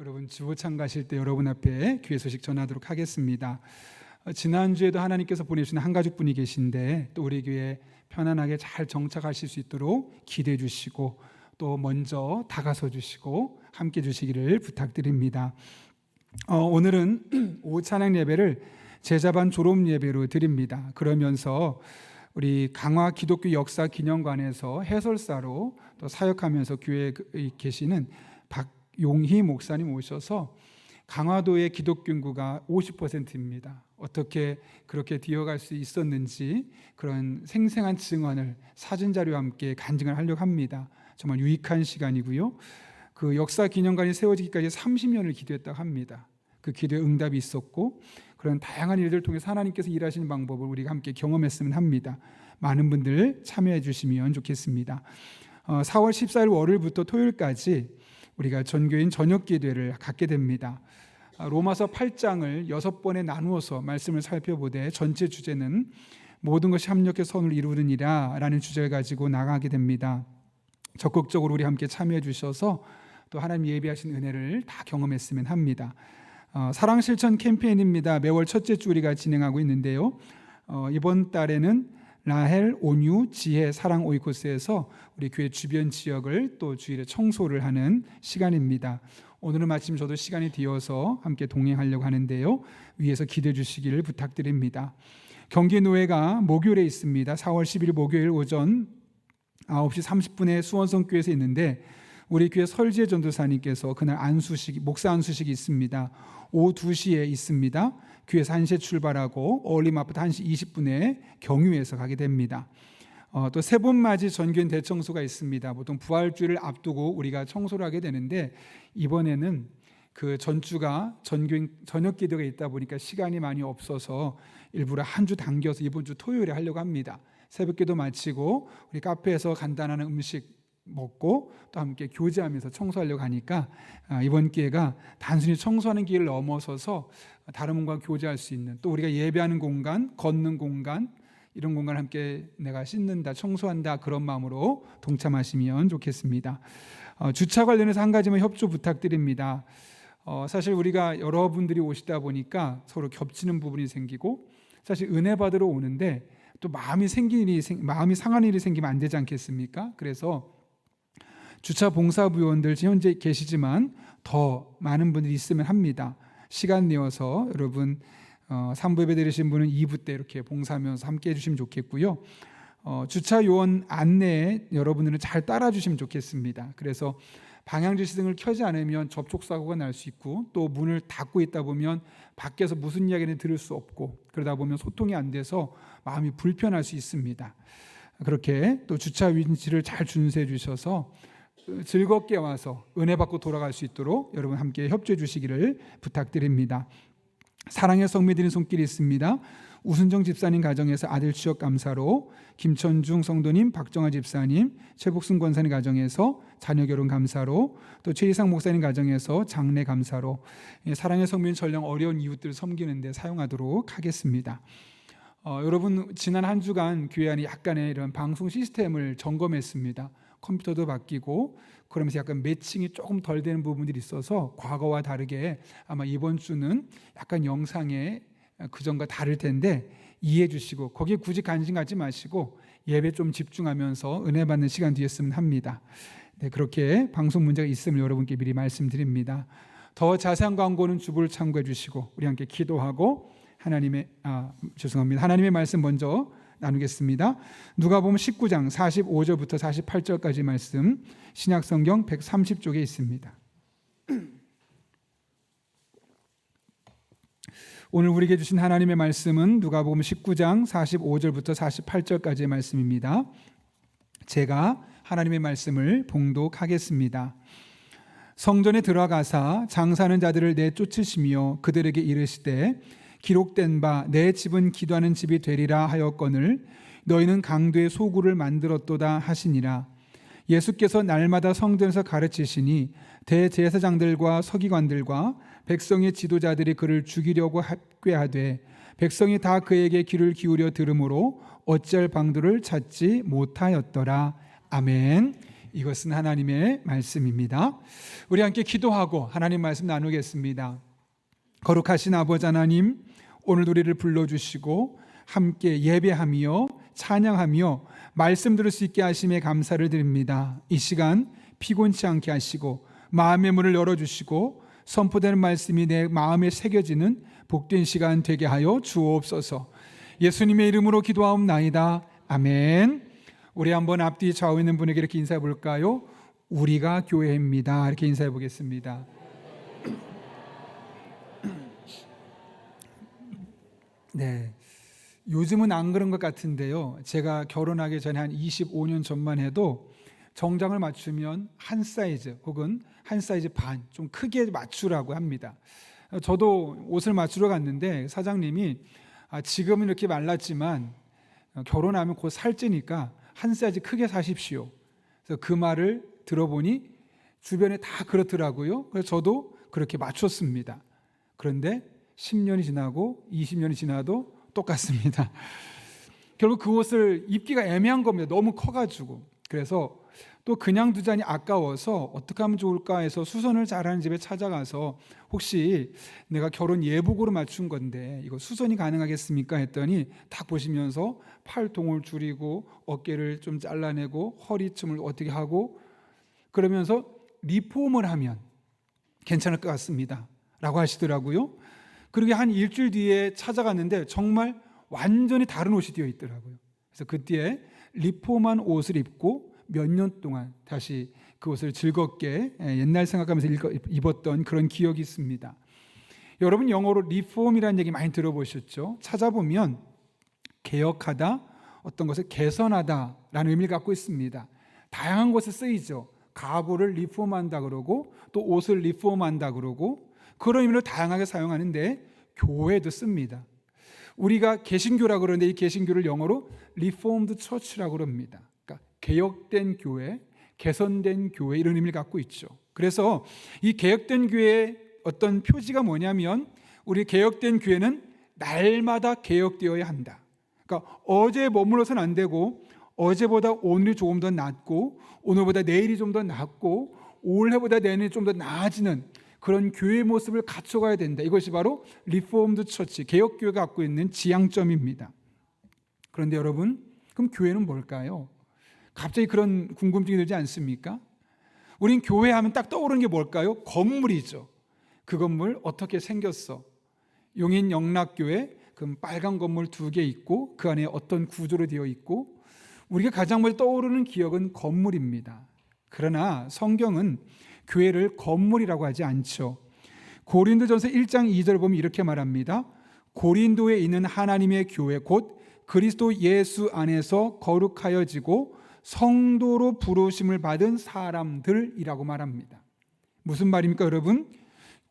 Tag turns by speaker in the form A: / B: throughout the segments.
A: 여러분 주보창 가실 때 여러분 앞에 귀의 소식 전하도록 하겠습니다. 지난주에도 하나님께서 보내주신 한 가족분이 계신데 또 우리 교회에 편안하게 잘 정착하실 수 있도록 기도해 주시고 또 먼저 다가서 주시고 함께 주시기를 부탁드립니다. 오늘은 오후 찬양 예배를 제자반 졸업 예배로 드립니다. 그러면서 우리 강화 기독교 역사 기념관에서 해설사로 또 사역하면서 교회에 계시는 박용희 목사님 오셔서 강화도의 기독교 인구가 50%입니다. 어떻게 그렇게 되어갈 수 있었는지 그런 생생한 증언을 사진자료와 함께 간증을 하려고 합니다. 정말 유익한 시간이고요. 그 역사 기념관이 세워지기까지 30년을 기도했다고 합니다. 그 기도에 응답이 있었고 그런 다양한 일들을 통해서 하나님께서 일하시는 방법을 우리가 함께 경험했으면 합니다. 많은 분들 참여해 주시면 좋겠습니다. 4월 14일 월요일부터 토요일까지 우리가 전교인 저녁 기도회를 갖게 됩니다. 로마서 8장을 6번에 나누어서 말씀을 살펴보되 전체 주제는 모든 것이 합력해 선을 이루느니라 라는 주제를 가지고 나가게 됩니다. 적극적으로 우리 함께 참여해 주셔서 또 하나님 예비하신 은혜를 다 경험했으면 합니다. 사랑 실천 캠페인입니다. 매월 첫째 주 우리가 진행하고 있는데요. 이번 달에는 라헬, 온유, 지혜, 사랑 오이코스에서 우리 교회 주변 지역을 또 주일에 청소를 하는 시간입니다. 오늘은 마침 저도 시간이 되어서 함께 동행하려고 하는데요. 위에서 기대해 주시기를 부탁드립니다. 경기노회가 목요일에 있습니다. 4월 10일 목요일 오전 9시 30분에 수원성교회에서 있는데 우리 교회 설지혜 전도사님께서 그날 목사 안수식이 있습니다. 오후 2시에 있습니다. 교회에서 1시에 출발하고 어울림 앞부터 1시 20분에 경유해서 가게 됩니다. 또 세 번 맞이 전교인 대청소가 있습니다. 보통 부활주를 앞두고 우리가 청소를 하게 되는데 이번에는 그 전주가 전교인 저녁 기도가 있다 보니까 시간이 많이 없어서 일부러 한 주 당겨서 이번 주 토요일에 하려고 합니다. 새벽 기도 마치고 우리 카페에서 간단한 음식 먹고 또 함께 교제하면서 청소하려고 하니까 이번 기회가 단순히 청소하는 기회를 넘어서서 다른 분과 교제할 수 있는 또 우리가 예배하는 공간, 걷는 공간 이런 공간을 함께 내가 씻는다, 청소한다 그런 마음으로 동참하시면 좋겠습니다. 주차 관련해서 한 가지만 협조 부탁드립니다. 사실 우리가 여러분들이 오시다 보니까 서로 겹치는 부분이 생기고 사실 은혜 받으러 오는데 또 마음이 상한 일이 생기면 안 되지 않겠습니까? 그래서 주차 봉사부원들 현재 계시지만 더 많은 분들이 있으면 합니다. 시간 내어서 여러분 3부 예배 드리신 분은 2부 때 이렇게 봉사하면서 함께 해주시면 좋겠고요. 주차 요원 안내에 여러분들은 잘 따라주시면 좋겠습니다. 그래서 방향지시 등을 켜지 않으면 접촉사고가 날 수 있고 또 문을 닫고 있다 보면 밖에서 무슨 이야기는 들을 수 없고 그러다 보면 소통이 안 돼서 마음이 불편할 수 있습니다. 그렇게 또 주차 위치를 잘 준수해 주셔서 즐겁게 와서 은혜 받고 돌아갈 수 있도록 여러분 함께 협조해 주시기를 부탁드립니다. 사랑의 성미드린 손길이 있습니다. 우순정 집사님 가정에서 아들 취업 감사로, 김천중 성도님, 박정아 집사님, 최복순 권사님 가정에서 자녀 결혼 감사로, 또 최희상 목사님 가정에서 장례 감사로 사랑의 성민 전령 어려운 이웃들을 섬기는 데 사용하도록 하겠습니다. 여러분 지난 한 주간 교회 안에 약간의 이런 방송 시스템을 점검했습니다. 컴퓨터도 바뀌고 그러면서 약간 매칭이 조금 덜 되는 부분들이 있어서 과거와 다르게 아마 이번 주는 약간 영상에 그전과 다를 텐데 이해해 주시고 거기에 굳이 관심 갖지 마시고 예배 좀 집중하면서 은혜 받는 시간 되었으면 합니다. 네, 그렇게 방송 문제가 있으면 여러분께 미리 말씀드립니다. 더 자세한 광고는 주보를 참고해 주시고 우리 함께 기도하고 하나님의 말씀 먼저 나누겠습니다. 누가복음 19장 45절부터 48절까지 말씀 신약성경 130쪽에 있습니다. 오늘 우리에게 주신 하나님의 말씀은 누가복음 19장 45절부터 48절까지의 말씀입니다. 제가 하나님의 말씀을 봉독하겠습니다. 성전에 들어가사 장사하는 자들을 내쫓으시며 그들에게 이르시되 기록된 바 내 집은 기도하는 집이 되리라 하였거늘 너희는 강도의 소굴을 만들었도다 하시니라. 예수께서 날마다 성전에서 가르치시니 대제사장들과 서기관들과 백성의 지도자들이 그를 죽이려고 합궤하되 백성이 다 그에게 귀를 기울여 들으므로 어찌할 방도를 찾지 못하였더라. 아멘. 이것은 하나님의 말씀입니다. 우리 함께 기도하고 하나님 말씀 나누겠습니다. 거룩하신 아버지 하나님, 오늘 우리를 불러주시고 함께 예배하며 찬양하며 말씀 들을 수 있게 하심에 감사를 드립니다. 이 시간 피곤치 않게 하시고 마음의 문을 열어주시고 선포되는 말씀이 내 마음에 새겨지는 복된 시간 되게 하여 주옵소서. 예수님의 이름으로 기도하옵나이다. 아멘. 우리 한번 앞뒤 좌우에 있는 분에게 이렇게 인사해 볼까요? 우리가 교회입니다. 이렇게 인사해 보겠습니다. 네, 요즘은 안 그런 것 같은데요, 제가 결혼하기 전에 한 25년 전만 해도 정장을 맞추면 한 사이즈 혹은 한 사이즈 반 좀 크게 맞추라고 합니다. 저도 옷을 맞추러 갔는데 사장님이 지금은 이렇게 말랐지만 결혼하면 곧 살찌니까 한 사이즈 크게 사십시오. 그래서 그 말을 들어보니 주변에 다 그렇더라고요. 그래서 저도 그렇게 맞췄습니다. 그런데 10년이 지나고 20년이 지나도 똑같습니다. 결국 그 옷을 입기가 애매한 겁니다. 너무 커가지고. 그래서 또 그냥 두자니 아까워서 어떻게 하면 좋을까 해서 수선을 잘하는 집에 찾아가서 혹시 내가 결혼 예복으로 맞춘 건데 이거 수선이 가능하겠습니까? 했더니 딱 보시면서 팔통을 줄이고 어깨를 좀 잘라내고 허리춤을 어떻게 하고 그러면서 리폼을 하면 괜찮을 것 같습니다 라고 하시더라고요. 그러게 한 일주일 뒤에 찾아갔는데 정말 완전히 다른 옷이 되어 있더라고요. 그래서 그때 리폼한 옷을 입고 몇 년 동안 다시 그 옷을 즐겁게 옛날 생각하면서 입었던 그런 기억이 있습니다. 여러분 영어로 리폼이라는 얘기 많이 들어보셨죠? 찾아보면 개혁하다, 어떤 것을 개선하다라는 의미를 갖고 있습니다. 다양한 곳에 쓰이죠. 가구를 리폼한다 그러고 또 옷을 리폼한다 그러고 그런 의미로 다양하게 사용하는데 교회도 씁니다. 우리가 개신교라고 그러는데 이 개신교를 영어로 Reformed Church라고 그럽니다. 그러니까 개혁된 교회, 개선된 교회 이런 의미를 갖고 있죠. 그래서 이 개혁된 교회의 어떤 표지가 뭐냐면 우리 개혁된 교회는 날마다 개혁되어야 한다. 그러니까 어제 머물러서는 안 되고 어제보다 오늘이 조금 더 낫고 오늘보다 내일이 좀 더 낫고 올해보다 내년이 좀 더 나아지는 그런 교회의 모습을 갖춰가야 된다. 이것이 바로 리포엄드 처치, 개혁교회가 갖고 있는 지향점입니다. 그런데 여러분, 그럼 교회는 뭘까요? 갑자기 그런 궁금증이 들지 않습니까? 우린 교회 하면 딱 떠오르는 게 뭘까요? 건물이죠. 그 건물 어떻게 생겼어? 용인 영락교회 그 빨간 건물 2개 있고 그 안에 어떤 구조로 되어 있고 우리가 가장 먼저 떠오르는 기억은 건물입니다. 그러나 성경은 교회를 건물이라고 하지 않죠. 고린도전서 1장 2절을 보면 이렇게 말합니다. 고린도에 있는 하나님의 교회 곧 그리스도 예수 안에서 거룩하여지고 성도로 부르심을 받은 사람들이라고 말합니다. 무슨 말입니까 여러분?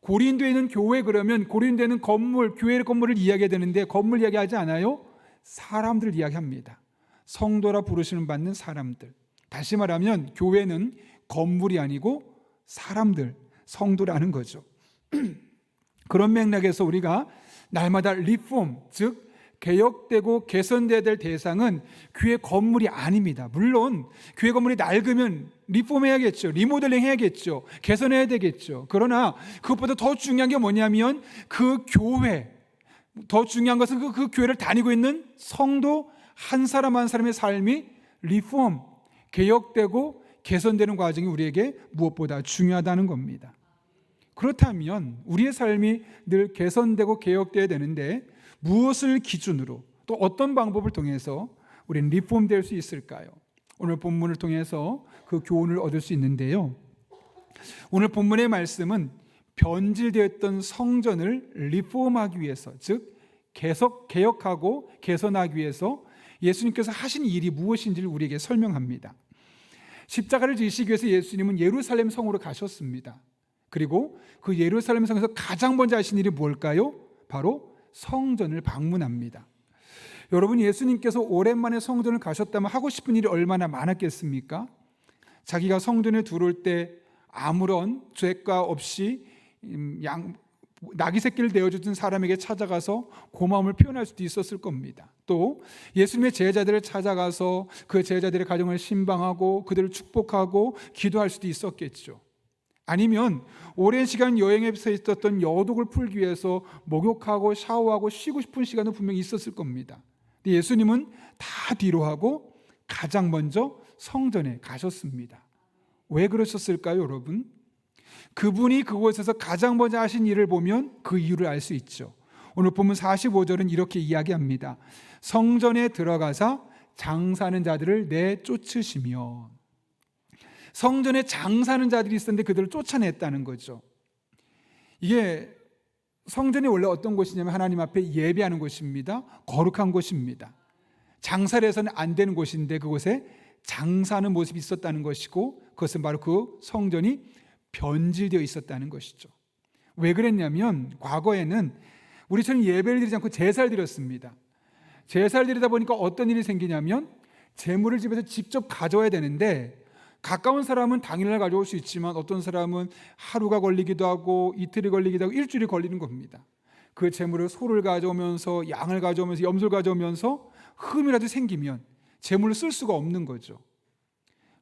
A: 고린도에 있는 교회 그러면 고린도에 있는 건물, 교회의 건물을 이야기해야 되는데 건물 이야기하지 않아요? 사람들 이야기합니다. 성도라 부르심을 받는 사람들. 다시 말하면 교회는 건물이 아니고 사람들, 성도라는 거죠. 그런 맥락에서 우리가 날마다 리폼, 즉 개혁되고 개선돼야 될 대상은 교회 건물이 아닙니다. 물론 교회 건물이 낡으면 리폼해야겠죠. 리모델링 해야겠죠. 개선해야 되겠죠. 그러나 그것보다 더 중요한 게 뭐냐면 그 교회, 더 중요한 것은 그 교회를 다니고 있는 성도 한 사람 한 사람의 삶이 리폼, 개혁되고 개선되는 과정이 우리에게 무엇보다 중요하다는 겁니다. 그렇다면 우리의 삶이 늘 개선되고 개혁되어야 되는데 무엇을 기준으로 또 어떤 방법을 통해서 우리는 리폼될 수 있을까요? 오늘 본문을 통해서 그 교훈을 얻을 수 있는데요. 오늘 본문의 말씀은 변질되었던 성전을 리폼하기 위해서, 즉 개혁하고 개선하기 위해서 예수님께서 하신 일이 무엇인지를 우리에게 설명합니다. 십자가를 지시기 위해서 예수님은 예루살렘 성으로 가셨습니다. 그리고 그 예루살렘 성에서 가장 먼저 하신 일이 뭘까요? 바로 성전을 방문합니다. 여러분, 예수님께서 오랜만에 성전을 가셨다면 하고 싶은 일이 얼마나 많았겠습니까? 자기가 성전에 들어올 때 아무런 죄가 없이 낙이 새끼를 내어주던 사람에게 찾아가서 고마움을 표현할 수도 있었을 겁니다. 또 예수님의 제자들을 찾아가서 그 제자들의 가정을 신방하고 그들을 축복하고 기도할 수도 있었겠죠. 아니면 오랜 시간 여행에서 있었던 여독을 풀기 위해서 목욕하고 샤워하고 쉬고 싶은 시간도 분명히 있었을 겁니다. 근데 예수님은 다 뒤로 하고 가장 먼저 성전에 가셨습니다. 왜 그러셨을까요, 여러분? 그분이 그곳에서 가장 먼저 하신 일을 보면 그 이유를 알 수 있죠. 오늘 본문 45절은 이렇게 이야기합니다. 성전에 들어가사 장사하는 자들을 내쫓으시며. 성전에 장사하는 자들이 있었는데 그들을 쫓아냈다는 거죠. 이게 성전이 원래 어떤 곳이냐면 하나님 앞에 예배하는 곳입니다. 거룩한 곳입니다. 장사를 해서는 안 되는 곳인데 그곳에 장사하는 모습이 있었다는 것이고, 그것은 바로 그 성전이 변질되어 있었다는 것이죠. 왜 그랬냐면 과거에는 우리처럼 예배를 드리지 않고 제사를 드렸습니다. 제사를 드리다 보니까 어떤 일이 생기냐면 제물을 집에서 직접 가져와야 되는데, 가까운 사람은 당일날 가져올 수 있지만 어떤 사람은 하루가 걸리기도 하고 이틀이 걸리기도 하고 일주일이 걸리는 겁니다. 그 제물을 소를 가져오면서 양을 가져오면서 염소를 가져오면서 흠이라도 생기면 제물을 쓸 수가 없는 거죠.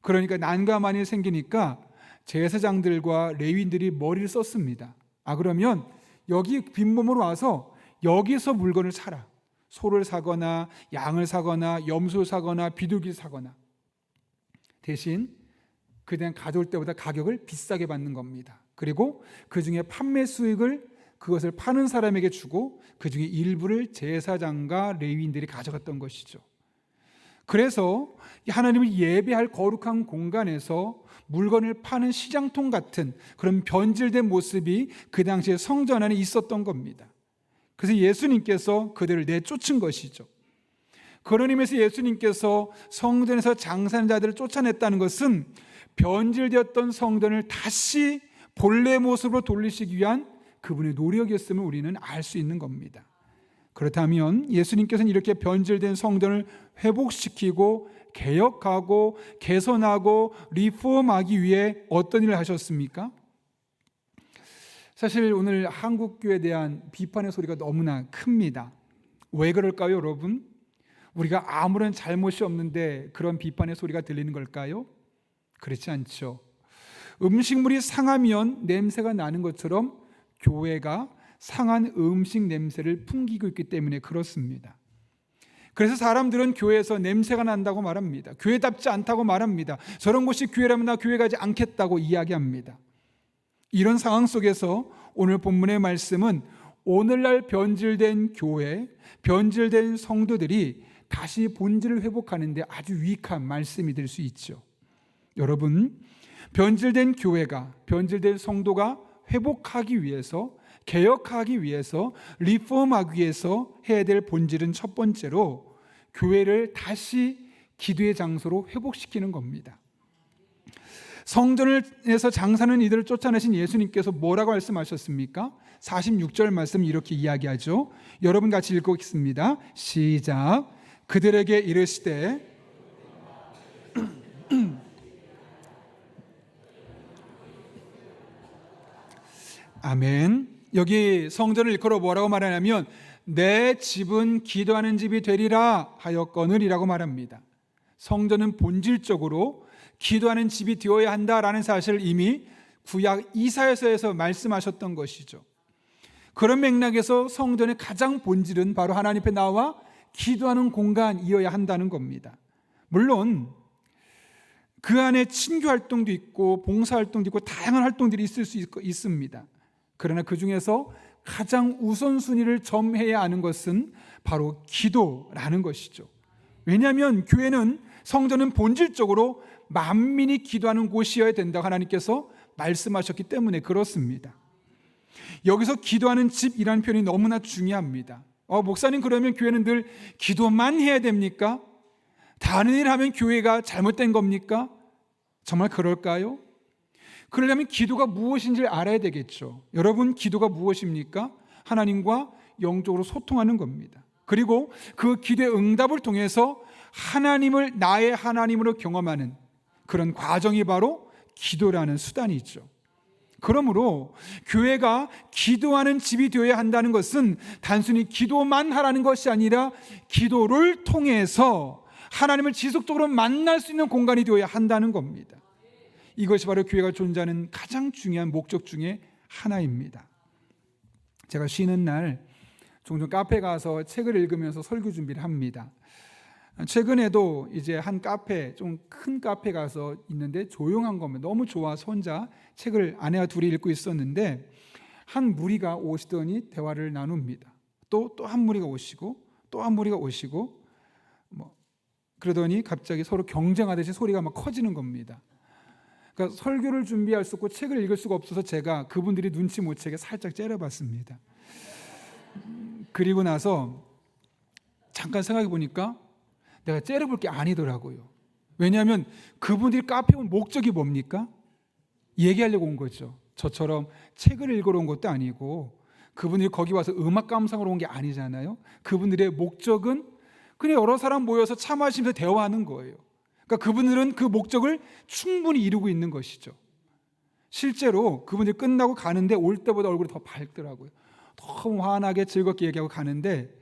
A: 그러니까 난감한 일이 생기니까 제사장들과 레위인들이 머리를 썼습니다. 그러면 여기 빈몸으로 와서 여기서 물건을 사라. 소를 사거나 양을 사거나 염소를 사거나 비둘기를 사거나, 대신 그냥 가져올 때보다 가격을 비싸게 받는 겁니다. 그리고 그 중에 판매 수익을 그것을 파는 사람에게 주고 그 중에 일부를 제사장과 레위인들이 가져갔던 것이죠. 그래서 하나님을 예배할 거룩한 공간에서 물건을 파는 시장통 같은 그런 변질된 모습이 그 당시에 성전 안에 있었던 겁니다. 그래서 예수님께서 그들을 내쫓은 것이죠. 그런 의미에서 예수님께서 성전에서 장사하는 자들을 쫓아냈다는 것은 변질되었던 성전을 다시 본래 모습으로 돌리시기 위한 그분의 노력이었음을 우리는 알 수 있는 겁니다. 그렇다면 예수님께서는 이렇게 변질된 성전을 회복시키고 개혁하고 개선하고 리폼하기 위해 어떤 일을 하셨습니까? 사실 오늘 한국교회에 대한 비판의 소리가 너무나 큽니다. 왜 그럴까요, 여러분? 우리가 아무런 잘못이 없는데 그런 비판의 소리가 들리는 걸까요? 그렇지 않죠. 음식물이 상하면 냄새가 나는 것처럼 교회가 상한 음식 냄새를 풍기고 있기 때문에 그렇습니다. 그래서 사람들은 교회에서 냄새가 난다고 말합니다. 교회답지 않다고 말합니다. 저런 곳이 교회라면 나 교회 가지 않겠다고 이야기합니다. 이런 상황 속에서 오늘 본문의 말씀은 오늘날 변질된 교회, 변질된 성도들이 다시 본질을 회복하는 데 아주 유익한 말씀이 될 수 있죠. 여러분, 변질된 교회가, 변질된 성도가 회복하기 위해서, 개혁하기 위해서, 리폼하기 위해서 해야 될 본질은 첫 번째로 교회를 다시 기도의 장소로 회복시키는 겁니다. 성전에서 장사하는 이들을 쫓아내신 예수님께서 뭐라고 말씀하셨습니까? 46절 말씀 이렇게 이야기하죠. 여러분 같이 읽겠습니다. 시작. 그들에게 이르시되 아멘. 여기 성전을 일컬어 뭐라고 말하냐면 내 집은 기도하는 집이 되리라 하였거늘이라고 말합니다. 성전은 본질적으로 기도하는 집이 되어야 한다라는 사실을 이미 구약 이사야서에서 말씀하셨던 것이죠. 그런 맥락에서 성전의 가장 본질은 바로 하나님 앞에 나와 기도하는 공간이어야 한다는 겁니다. 물론 그 안에 친교 활동도 있고 봉사 활동도 있고 다양한 활동들이 있을 수 있습니다. 그러나 그 중에서 가장 우선순위를 점해야 하는 것은 바로 기도라는 것이죠. 왜냐하면 교회는, 성전은 본질적으로 만민이 기도하는 곳이어야 된다고 하나님께서 말씀하셨기 때문에 그렇습니다. 여기서 기도하는 집이라는 표현이 너무나 중요합니다. 목사님, 그러면 교회는 늘 기도만 해야 됩니까? 다른 일 하면 교회가 잘못된 겁니까? 정말 그럴까요? 그러려면 기도가 무엇인지를 알아야 되겠죠. 여러분, 기도가 무엇입니까? 하나님과 영적으로 소통하는 겁니다. 그리고 그 기도의 응답을 통해서 하나님을 나의 하나님으로 경험하는 그런 과정이 바로 기도라는 수단이죠. 그러므로 교회가 기도하는 집이 되어야 한다는 것은 단순히 기도만 하라는 것이 아니라 기도를 통해서 하나님을 지속적으로 만날 수 있는 공간이 되어야 한다는 겁니다. 이것이 바로 교회가 존재하는 가장 중요한 목적 중에 하나입니다. 제가 쉬는 날 종종 카페 가서 책을 읽으면서 설교 준비를 합니다. 최근에도 이제 한 카페, 좀 큰 카페 가서 있는데 조용한 겁니다. 너무 좋아서 혼자 책을 아내와 둘이 읽고 있었는데 한 무리가 오시더니 대화를 나눕니다. 또 한 무리가 오시고 또 한 무리가 오시고 그러더니 갑자기 서로 경쟁하듯이 소리가 막 커지는 겁니다. 그러니까 설교를 준비할 수 없고 책을 읽을 수가 없어서 제가 그분들이 눈치 못 채게 살짝 째려봤습니다. 그리고 나서 잠깐 생각해 보니까 내가 째려볼 게 아니더라고요. 왜냐하면 그분들이 카페에 온 목적이 뭡니까? 얘기하려고 온 거죠. 저처럼 책을 읽으러 온 것도 아니고 그분들이 거기 와서 음악 감상으로 온 게 아니잖아요. 그분들의 목적은 그냥 여러 사람 모여서 차 마시면서 대화하는 거예요. 그러니까 그분들은 그 목적을 충분히 이루고 있는 것이죠. 실제로 그분들이 끝나고 가는데 올 때보다 얼굴이 더 밝더라고요. 너무 환하게 즐겁게 얘기하고 가는데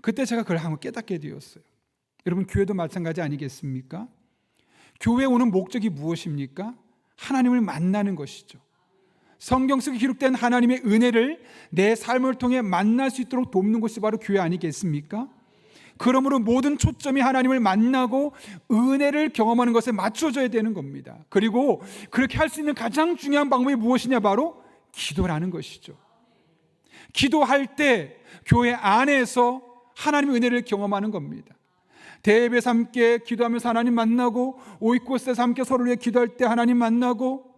A: 그때 제가 그걸 한번 깨닫게 되었어요. 여러분, 교회도 마찬가지 아니겠습니까? 교회에 오는 목적이 무엇입니까? 하나님을 만나는 것이죠. 성경 속에 기록된 하나님의 은혜를 내 삶을 통해 만날 수 있도록 돕는 것이 바로 교회 아니겠습니까? 그러므로 모든 초점이 하나님을 만나고 은혜를 경험하는 것에 맞춰져야 되는 겁니다. 그리고 그렇게 할 수 있는 가장 중요한 방법이 무엇이냐? 바로 기도라는 것이죠. 기도할 때 교회 안에서 하나님의 은혜를 경험하는 겁니다. 대예배에서 함께 기도하면서 하나님 만나고, 오이코스에서 함께 서로를 위해 기도할 때 하나님 만나고,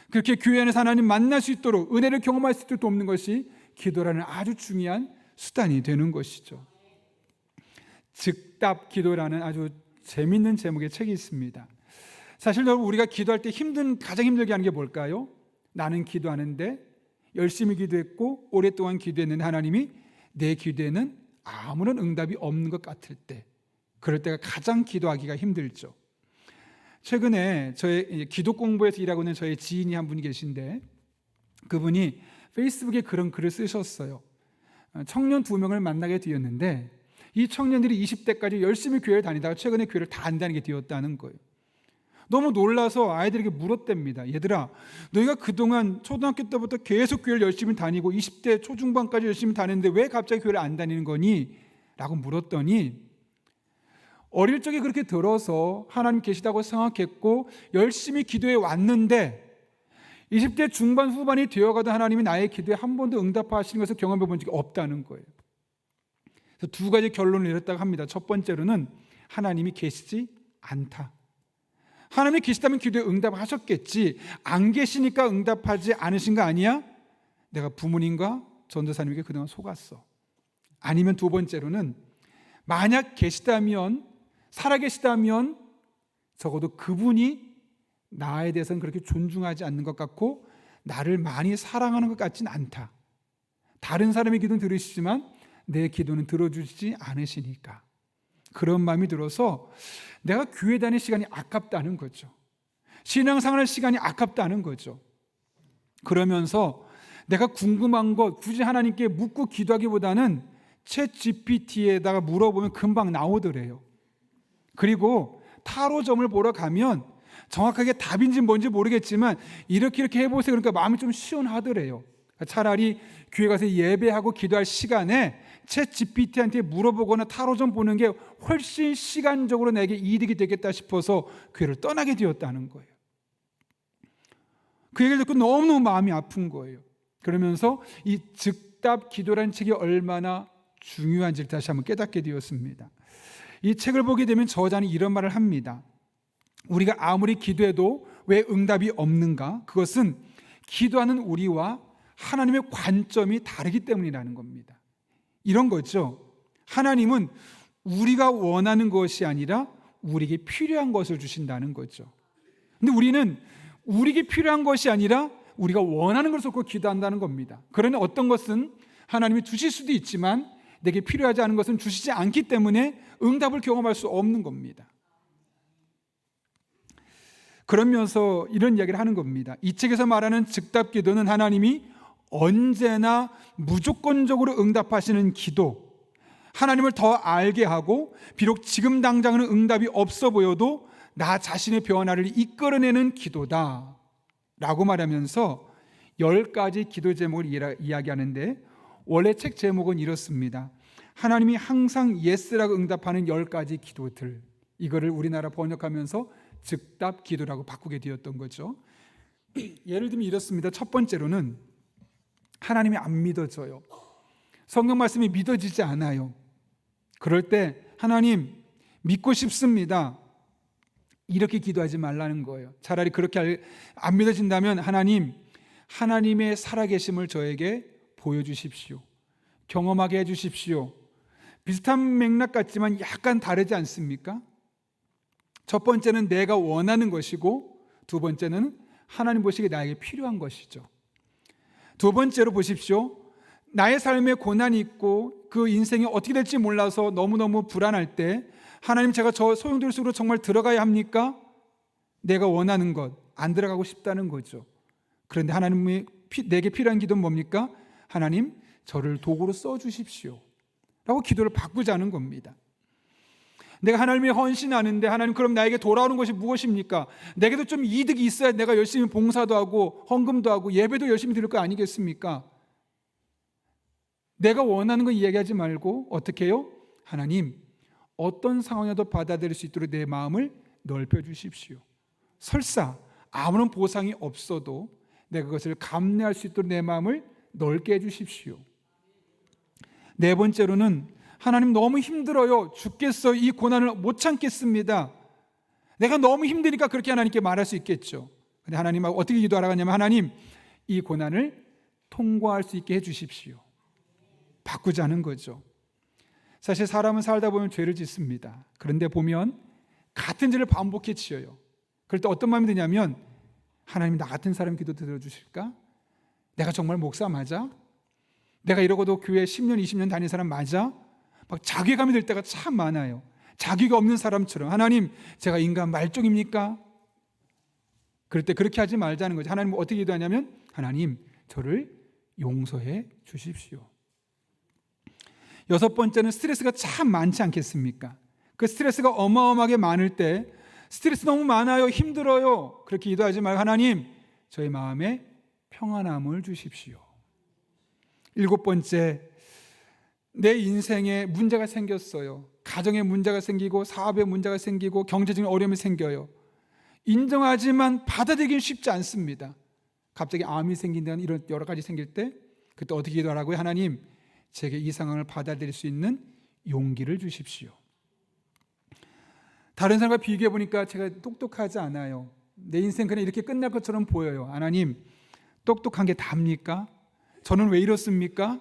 A: 그렇게 교회 안에서 하나님 만날 수 있도록, 은혜를 경험할 수 있도록 돕는 것이 기도라는 아주 중요한 수단이 되는 것이죠. 즉답 기도라는 아주 재밌는 제목의 책이 있습니다. 사실 여러분, 우리가 기도할 때 가장 힘들게 하는 게 뭘까요? 나는 기도하는데 열심히 기도했고 오랫동안 기도했는데 하나님이 내 기도에는 아무런 응답이 없는 것 같을 때, 그럴 때가 가장 기도하기가 힘들죠. 최근에 저의 기도 공부에서 일하고 있는 저의 지인이 한 분이 계신데 그분이 페이스북에 그런 글을 쓰셨어요. 청년 2명을 만나게 되었는데 이 청년들이 20대까지 열심히 교회를 다니다가 최근에 교회를 다 안 다니게 되었다는 거예요. 너무 놀라서 아이들에게 물었답니다. 얘들아, 너희가 그동안 초등학교 때부터 계속 교회를 열심히 다니고 20대 초중반까지 열심히 다녔는데 왜 갑자기 교회를 안 다니는 거니? 라고 물었더니 어릴 적에 그렇게 들어서 하나님 계시다고 생각했고 열심히 기도해 왔는데 20대 중반 후반이 되어가도 하나님이 나의 기도에 한 번도 응답하시는 것을 경험해 본 적이 없다는 거예요. 그래서 두 가지 결론을 내렸다고 합니다. 첫 번째로는 하나님이 계시지 않다. 하나님이 계시다면 기도에 응답하셨겠지. 안 계시니까 응답하지 않으신 거 아니야? 내가 부모님과 전도사님에게 그동안 속았어. 아니면 두 번째로는 만약 계시다면, 살아계시다면 적어도 그분이 나에 대해서는 그렇게 존중하지 않는 것 같고 나를 많이 사랑하는 것 같진 않다. 다른 사람의 기도는 들으시지만 내 기도는 들어주시지 않으시니까. 그런 마음이 들어서 내가 교회 다닐 시간이 아깝다는 거죠. 신앙생활할 시간이 아깝다는 거죠. 그러면서 내가 궁금한 것 굳이 하나님께 묻고 기도하기보다는 챗 GPT에다가 물어보면 금방 나오더래요. 그리고 타로점을 보러 가면 정확하게 답인지 뭔지 모르겠지만 이렇게 해보세요. 그러니까 마음이 좀 시원하더래요. 차라리 교회 가서 예배하고 기도할 시간에 챗 GPT한테 물어보거나 타로점 보는 게 훨씬 시간적으로 내게 이득이 되겠다 싶어서 교회를 떠나게 되었다는 거예요. 그 얘기를 듣고 너무너무 마음이 아픈 거예요. 그러면서 이 즉답 기도라는 책이 얼마나 중요한지를 다시 한번 깨닫게 되었습니다. 이 책을 보게 되면 저자는 이런 말을 합니다. 우리가 아무리 기도해도 왜 응답이 없는가? 그것은 기도하는 우리와 하나님의 관점이 다르기 때문이라는 겁니다. 이런 거죠. 하나님은 우리가 원하는 것이 아니라 우리에게 필요한 것을 주신다는 거죠. 근데 우리는 우리에게 필요한 것이 아니라 우리가 원하는 것을 갖고 기도한다는 겁니다. 그러니 어떤 것은 하나님이 주실 수도 있지만 내게 필요하지 않은 것은 주시지 않기 때문에 응답을 경험할 수 없는 겁니다. 그러면서 이런 이야기를 하는 겁니다. 이 책에서 말하는 즉답 기도는 하나님이 언제나 무조건적으로 응답하시는 기도, 하나님을 더 알게 하고 비록 지금 당장은 응답이 없어 보여도 나 자신의 변화를 이끌어내는 기도다 라고 말하면서 10가지 기도 제목을 이야기하는데, 원래 책 제목은 이렇습니다. 하나님이 항상 예스라고 응답하는 10가지 기도들. 이거를 우리나라 번역하면서 즉답 기도라고 바꾸게 되었던 거죠. 예를 들면 이렇습니다. 첫 번째로는 하나님이 안 믿어져요. 성경 말씀이 믿어지지 않아요. 그럴 때 하나님 믿고 싶습니다, 이렇게 기도하지 말라는 거예요. 차라리 그렇게 안 믿어진다면 하나님의 살아계심을 저에게 보여주십시오. 경험하게 해주십시오. 비슷한 맥락 같지만 약간 다르지 않습니까? 첫 번째는 내가 원하는 것이고, 두 번째는 하나님 보시기에 나에게 필요한 것이죠. 두 번째로 보십시오. 나의 삶에 고난이 있고 그 인생이 어떻게 될지 몰라서 너무너무 불안할 때 하나님, 제가 저 소용돌이 속으로 정말 들어가야 합니까? 내가 원하는 것, 안 들어가고 싶다는 거죠. 그런데 하나님이 내게 필요한 기도는 뭡니까? 하나님, 저를 도구로 써주십시오 라고 기도를 바꾸자는 겁니다. 내가 하나님이 헌신하는데 하나님, 그럼 나에게 돌아오는 것이 무엇입니까? 내게도 좀 이득이 있어야 내가 열심히 봉사도 하고 헌금도 하고 예배도 열심히 드릴 거 아니겠습니까? 내가 원하는 거 이야기하지 말고 어떻게 해요? 하나님, 어떤 상황에도 받아들일 수 있도록 내 마음을 넓혀주십시오. 설사 아무런 보상이 없어도 내가 그것을 감내할 수 있도록 내 마음을 넓게 해주십시오. 네 번째로는 하나님, 너무 힘들어요. 죽겠어요. 이 고난을 못 참겠습니다. 내가 너무 힘드니까 그렇게 하나님께 말할 수 있겠죠. 근데 하나님하고 어떻게 기도하라고 하냐면, 하나님, 이 고난을 통과할 수 있게 해주십시오. 바꾸자는 거죠. 사실 사람은 살다 보면 죄를 짓습니다. 그런데 보면 같은 죄를 반복해 지어요. 그럴 때 어떤 마음이 드냐면, 하나님, 나 같은 사람 기도 들어주실까? 내가 정말 목사 맞아? 내가 이러고도 교회 10년 20년 다닌 사람 맞아? 막 자괴감이 들 때가 참 많아요. 자기가 없는 사람처럼. 하나님, 제가 인간 말종입니까? 그럴 때 그렇게 하지 말자는 거죠. 하나님 어떻게 기도하냐면, 하나님, 저를 용서해 주십시오. 여섯 번째는 스트레스가 참 많지 않겠습니까? 그 스트레스가 어마어마하게 많을 때, 스트레스 너무 많아요, 힘들어요, 그렇게 기도하지 말고, 하나님, 저의 마음에 평안함을 주십시오. 일곱 번째, 내 인생에 문제가 생겼어요. 가정에 문제가 생기고 사업에 문제가 생기고 경제적인 어려움이 생겨요. 인정하지만 받아들이기 쉽지 않습니다. 갑자기 암이 생긴다는 이런 여러 가지 생길 때, 그때 어떻게 기도하라고요? 하나님, 제게 이 상황을 받아들일 수 있는 용기를 주십시오. 다른 사람과 비교해 보니까 제가 똑똑하지 않아요. 내 인생 그냥 이렇게 끝날 것처럼 보여요. 하나님, 똑똑한 게 답니까? 저는 왜 이렇습니까?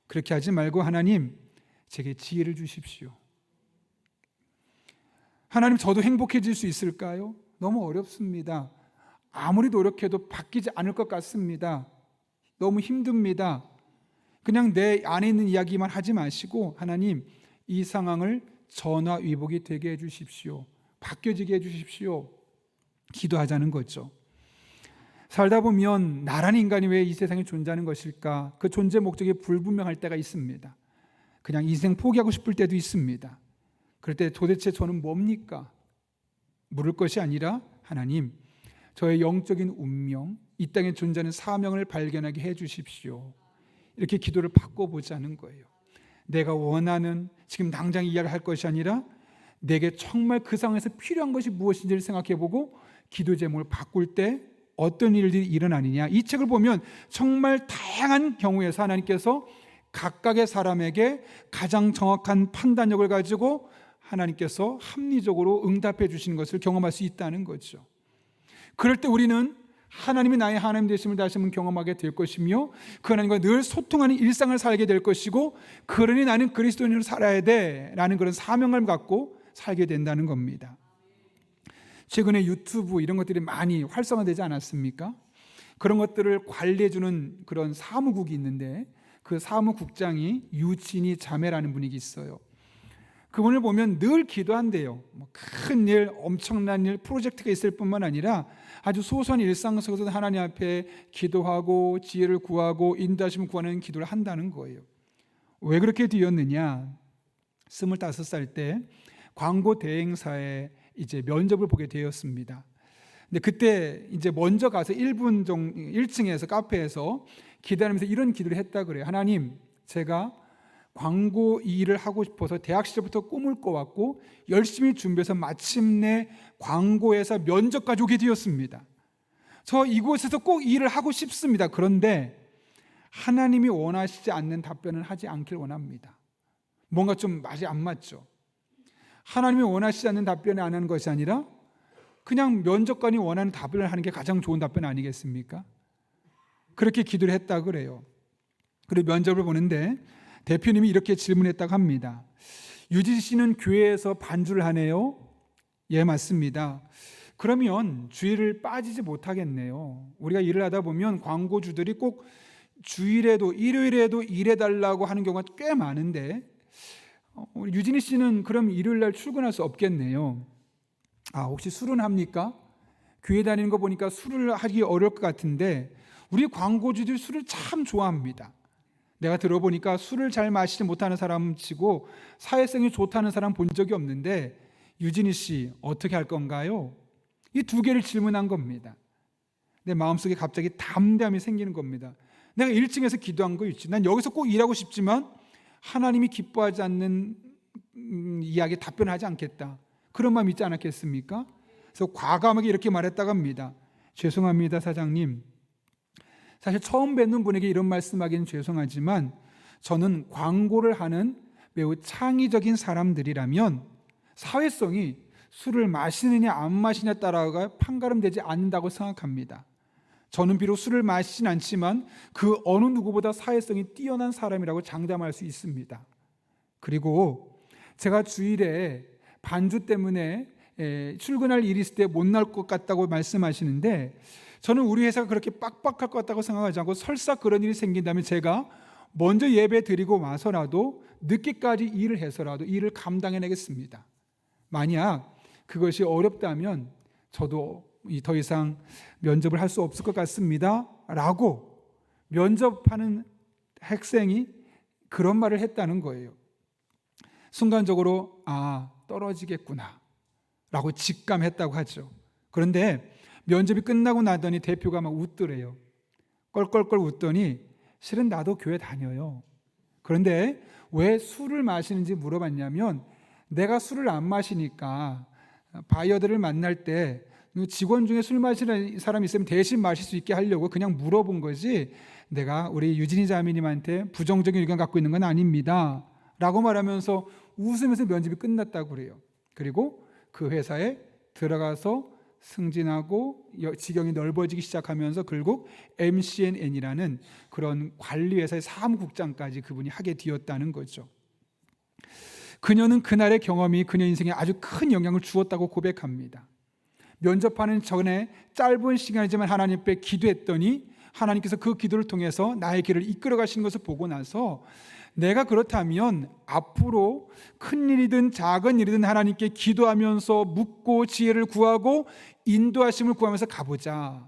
A: 그렇게 하지 말고, 하나님, 제게 지혜를 주십시오. 하나님, 저도 행복해질 수 있을까요? 너무 어렵습니다. 아무리 노력해도 바뀌지 않을 것 같습니다. 너무 힘듭니다. 그냥 내 안에 있는 이야기만 하지 마시고, 하나님, 이 상황을 전화위복이 되게 해주십시오. 바뀌어지게 해주십시오. 기도하자는 거죠. 살다 보면 나라는 인간이 왜 이 세상에 존재하는 것일까? 그 존재 목적이 불분명할 때가 있습니다. 그냥 인생 포기하고 싶을 때도 있습니다. 그럴 때 도대체 저는 뭡니까? 물을 것이 아니라, 하나님, 저의 영적인 운명, 이 땅에 존재하는 사명을 발견하게 해주십시오. 이렇게 기도를 바꿔보자는 거예요. 내가 원하는 지금 당장 이야기를 할 것이 아니라 내게 정말 그 상황에서 필요한 것이 무엇인지를 생각해보고 기도 제목을 바꿀 때 어떤 일들이 일어나느냐. 이 책을 보면 정말 다양한 경우에서 하나님께서 각각의 사람에게 가장 정확한 판단력을 가지고 하나님께서 합리적으로 응답해 주시는 것을 경험할 수 있다는 거죠. 그럴 때 우리는 하나님이 나의 하나님 되심을 다시 한번 경험하게 될 것이며, 그 하나님과 늘 소통하는 일상을 살게 될 것이고, 그러니 나는 그리스도인으로 살아야 돼라는 그런 사명을 갖고 살게 된다는 겁니다. 최근에 유튜브 이런 것들이 많이 활성화되지 않았습니까? 그런 것들을 관리해주는 그런 사무국이 있는데, 그 사무국장이 유진이 자매라는 분이 있어요. 그분을 보면 늘 기도한대요. 큰 일, 엄청난 일, 프로젝트가 있을 뿐만 아니라 아주 소소한 일상 속에서도 하나님 앞에 기도하고 지혜를 구하고 인도하심을 구하는 기도를 한다는 거예요. 왜 그렇게 되었느냐? 25살 때 광고 대행사에 이제 면접을 보게 되었습니다. 근데 그때 이제 먼저 가서 1분 정도 1층에서 카페에서 기다리면서 이런 기도를 했다 그래요. 하나님, 제가 광고 이 일을 하고 싶어서 대학 시절부터 꿈을 꿔왔고 열심히 준비해서 마침내 광고회사 면접까지 오게 되었습니다. 저 이곳에서 꼭 이 일을 하고 싶습니다. 그런데 하나님이 원하시지 않는 답변은 하지 않길 원합니다. 뭔가 좀 맛이 안 맞죠. 하나님이 원하시지 않는 답변을 안 하는 것이 아니라 그냥 면접관이 원하는 답변을 하는 게 가장 좋은 답변 아니겠습니까? 그렇게 기도를 했다 그래요. 그리고 면접을 보는데 대표님이 이렇게 질문했다고 합니다. 유진 씨는 교회에서 반주를 하네요? 예, 맞습니다. 그러면 주일을 빠지지 못하겠네요. 우리가 일을 하다 보면 광고주들이 꼭 주일에도 일요일에도 일해달라고 하는 경우가 꽤 많은데 우리 유진희 씨는 그럼 일요일 날 출근할 수 없겠네요. 혹시 술은 합니까? 교회 다니는 거 보니까 술을 하기 어려울 것 같은데 우리 광고주들이 술을 참 좋아합니다. 내가 들어보니까 술을 잘 마시지 못하는 사람 치고 사회성이 좋다는 사람 본 적이 없는데 유진희 씨 어떻게 할 건가요? 이 두 개를 질문한 겁니다. 내 마음속에 갑자기 담대함이 생기는 겁니다. 내가 1층에서 기도한 거 있지. 난 여기서 꼭 일하고 싶지만 하나님이 기뻐하지 않는 이야기에 답변하지 않겠다. 그런 마음 있지 않았겠습니까? 그래서 과감하게 이렇게 말했다고 합니다. 죄송합니다, 사장님. 사실 처음 뵙는 분에게 이런 말씀하기는 죄송하지만 저는 광고를 하는 매우 창의적인 사람들이라면 사회성이 술을 마시느냐 안 마시느냐에 따라가 판가름되지 않는다고 생각합니다. 저는 비록 술을 마시진 않지만 그 어느 누구보다 사회성이 뛰어난 사람이라고 장담할 수 있습니다. 그리고 제가 주일에 반주 때문에 출근할 일이 있을 때 못 날 것 같다고 말씀하시는데 저는 우리 회사가 그렇게 빡빡할 것 같다고 생각하지 않고 설사 그런 일이 생긴다면 제가 먼저 예배 드리고 와서라도 늦게까지 일을 해서라도 일을 감당해내겠습니다. 만약 그것이 어렵다면 저도 더 이상 면접을 할 수 없을 것 같습니다 라고 면접하는 학생이 그런 말을 했다는 거예요. 순간적으로 떨어지겠구나 라고 직감했다고 하죠. 그런데 면접이 끝나고 나더니 대표가 막 웃더래요. 껄껄껄 웃더니 실은 나도 교회 다녀요. 그런데 왜 술을 마시는지 물어봤냐면 내가 술을 안 마시니까 바이어들을 만날 때 직원 중에 술 마시는 사람이 있으면 대신 마실 수 있게 하려고 그냥 물어본 거지 내가 우리 유진희 자매님한테 부정적인 의견 갖고 있는 건 아닙니다 라고 말하면서 웃으면서 면접이 끝났다고 그래요. 그리고 그 회사에 들어가서 승진하고 지경이 넓어지기 시작하면서 결국 MCNN이라는 그런 관리회사의 사무국장까지 그분이 하게 되었다는 거죠. 그녀는 그날의 경험이 그녀 인생에 아주 큰 영향을 주었다고 고백합니다. 면접하는 전에 짧은 시간이지만 하나님 앞에 기도했더니 하나님께서 그 기도를 통해서 나의 길을 이끌어 가시는 것을 보고 나서 내가 그렇다면 앞으로 큰 일이든 작은 일이든 하나님께 기도하면서 묻고 지혜를 구하고 인도하심을 구하면서 가보자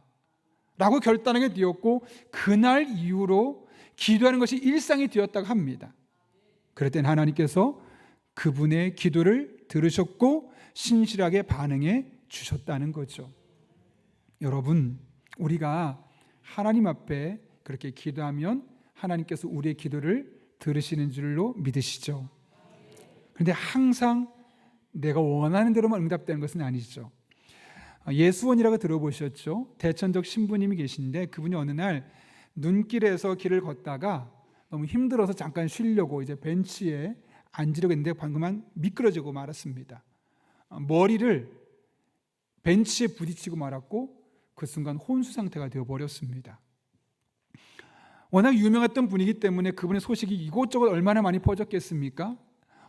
A: 라고 결단하게 되었고 그날 이후로 기도하는 것이 일상이 되었다고 합니다. 그럴 땐 하나님께서 그분의 기도를 들으셨고 신실하게 반응해 주셨다는 거죠. 여러분, 우리가 하나님 앞에 그렇게 기도하면 하나님께서 우리의 기도를 들으시는 줄로 믿으시죠. 그런데 항상 내가 원하는 대로만 응답되는 것은 아니죠. 예수원이라고 들어보셨죠? 대천적 신부님이 계신데 그분이 어느 날 눈길에서 길을 걷다가 너무 힘들어서 잠깐 쉬려고 이제 벤치에 앉으려고 했는데 방금만 미끄러지고 말았습니다. 머리를 벤치에 부딪히고 말았고 그 순간 혼수 상태가 되어버렸습니다. 워낙 유명했던 분이기 때문에 그분의 소식이 이곳저곳 얼마나 많이 퍼졌겠습니까?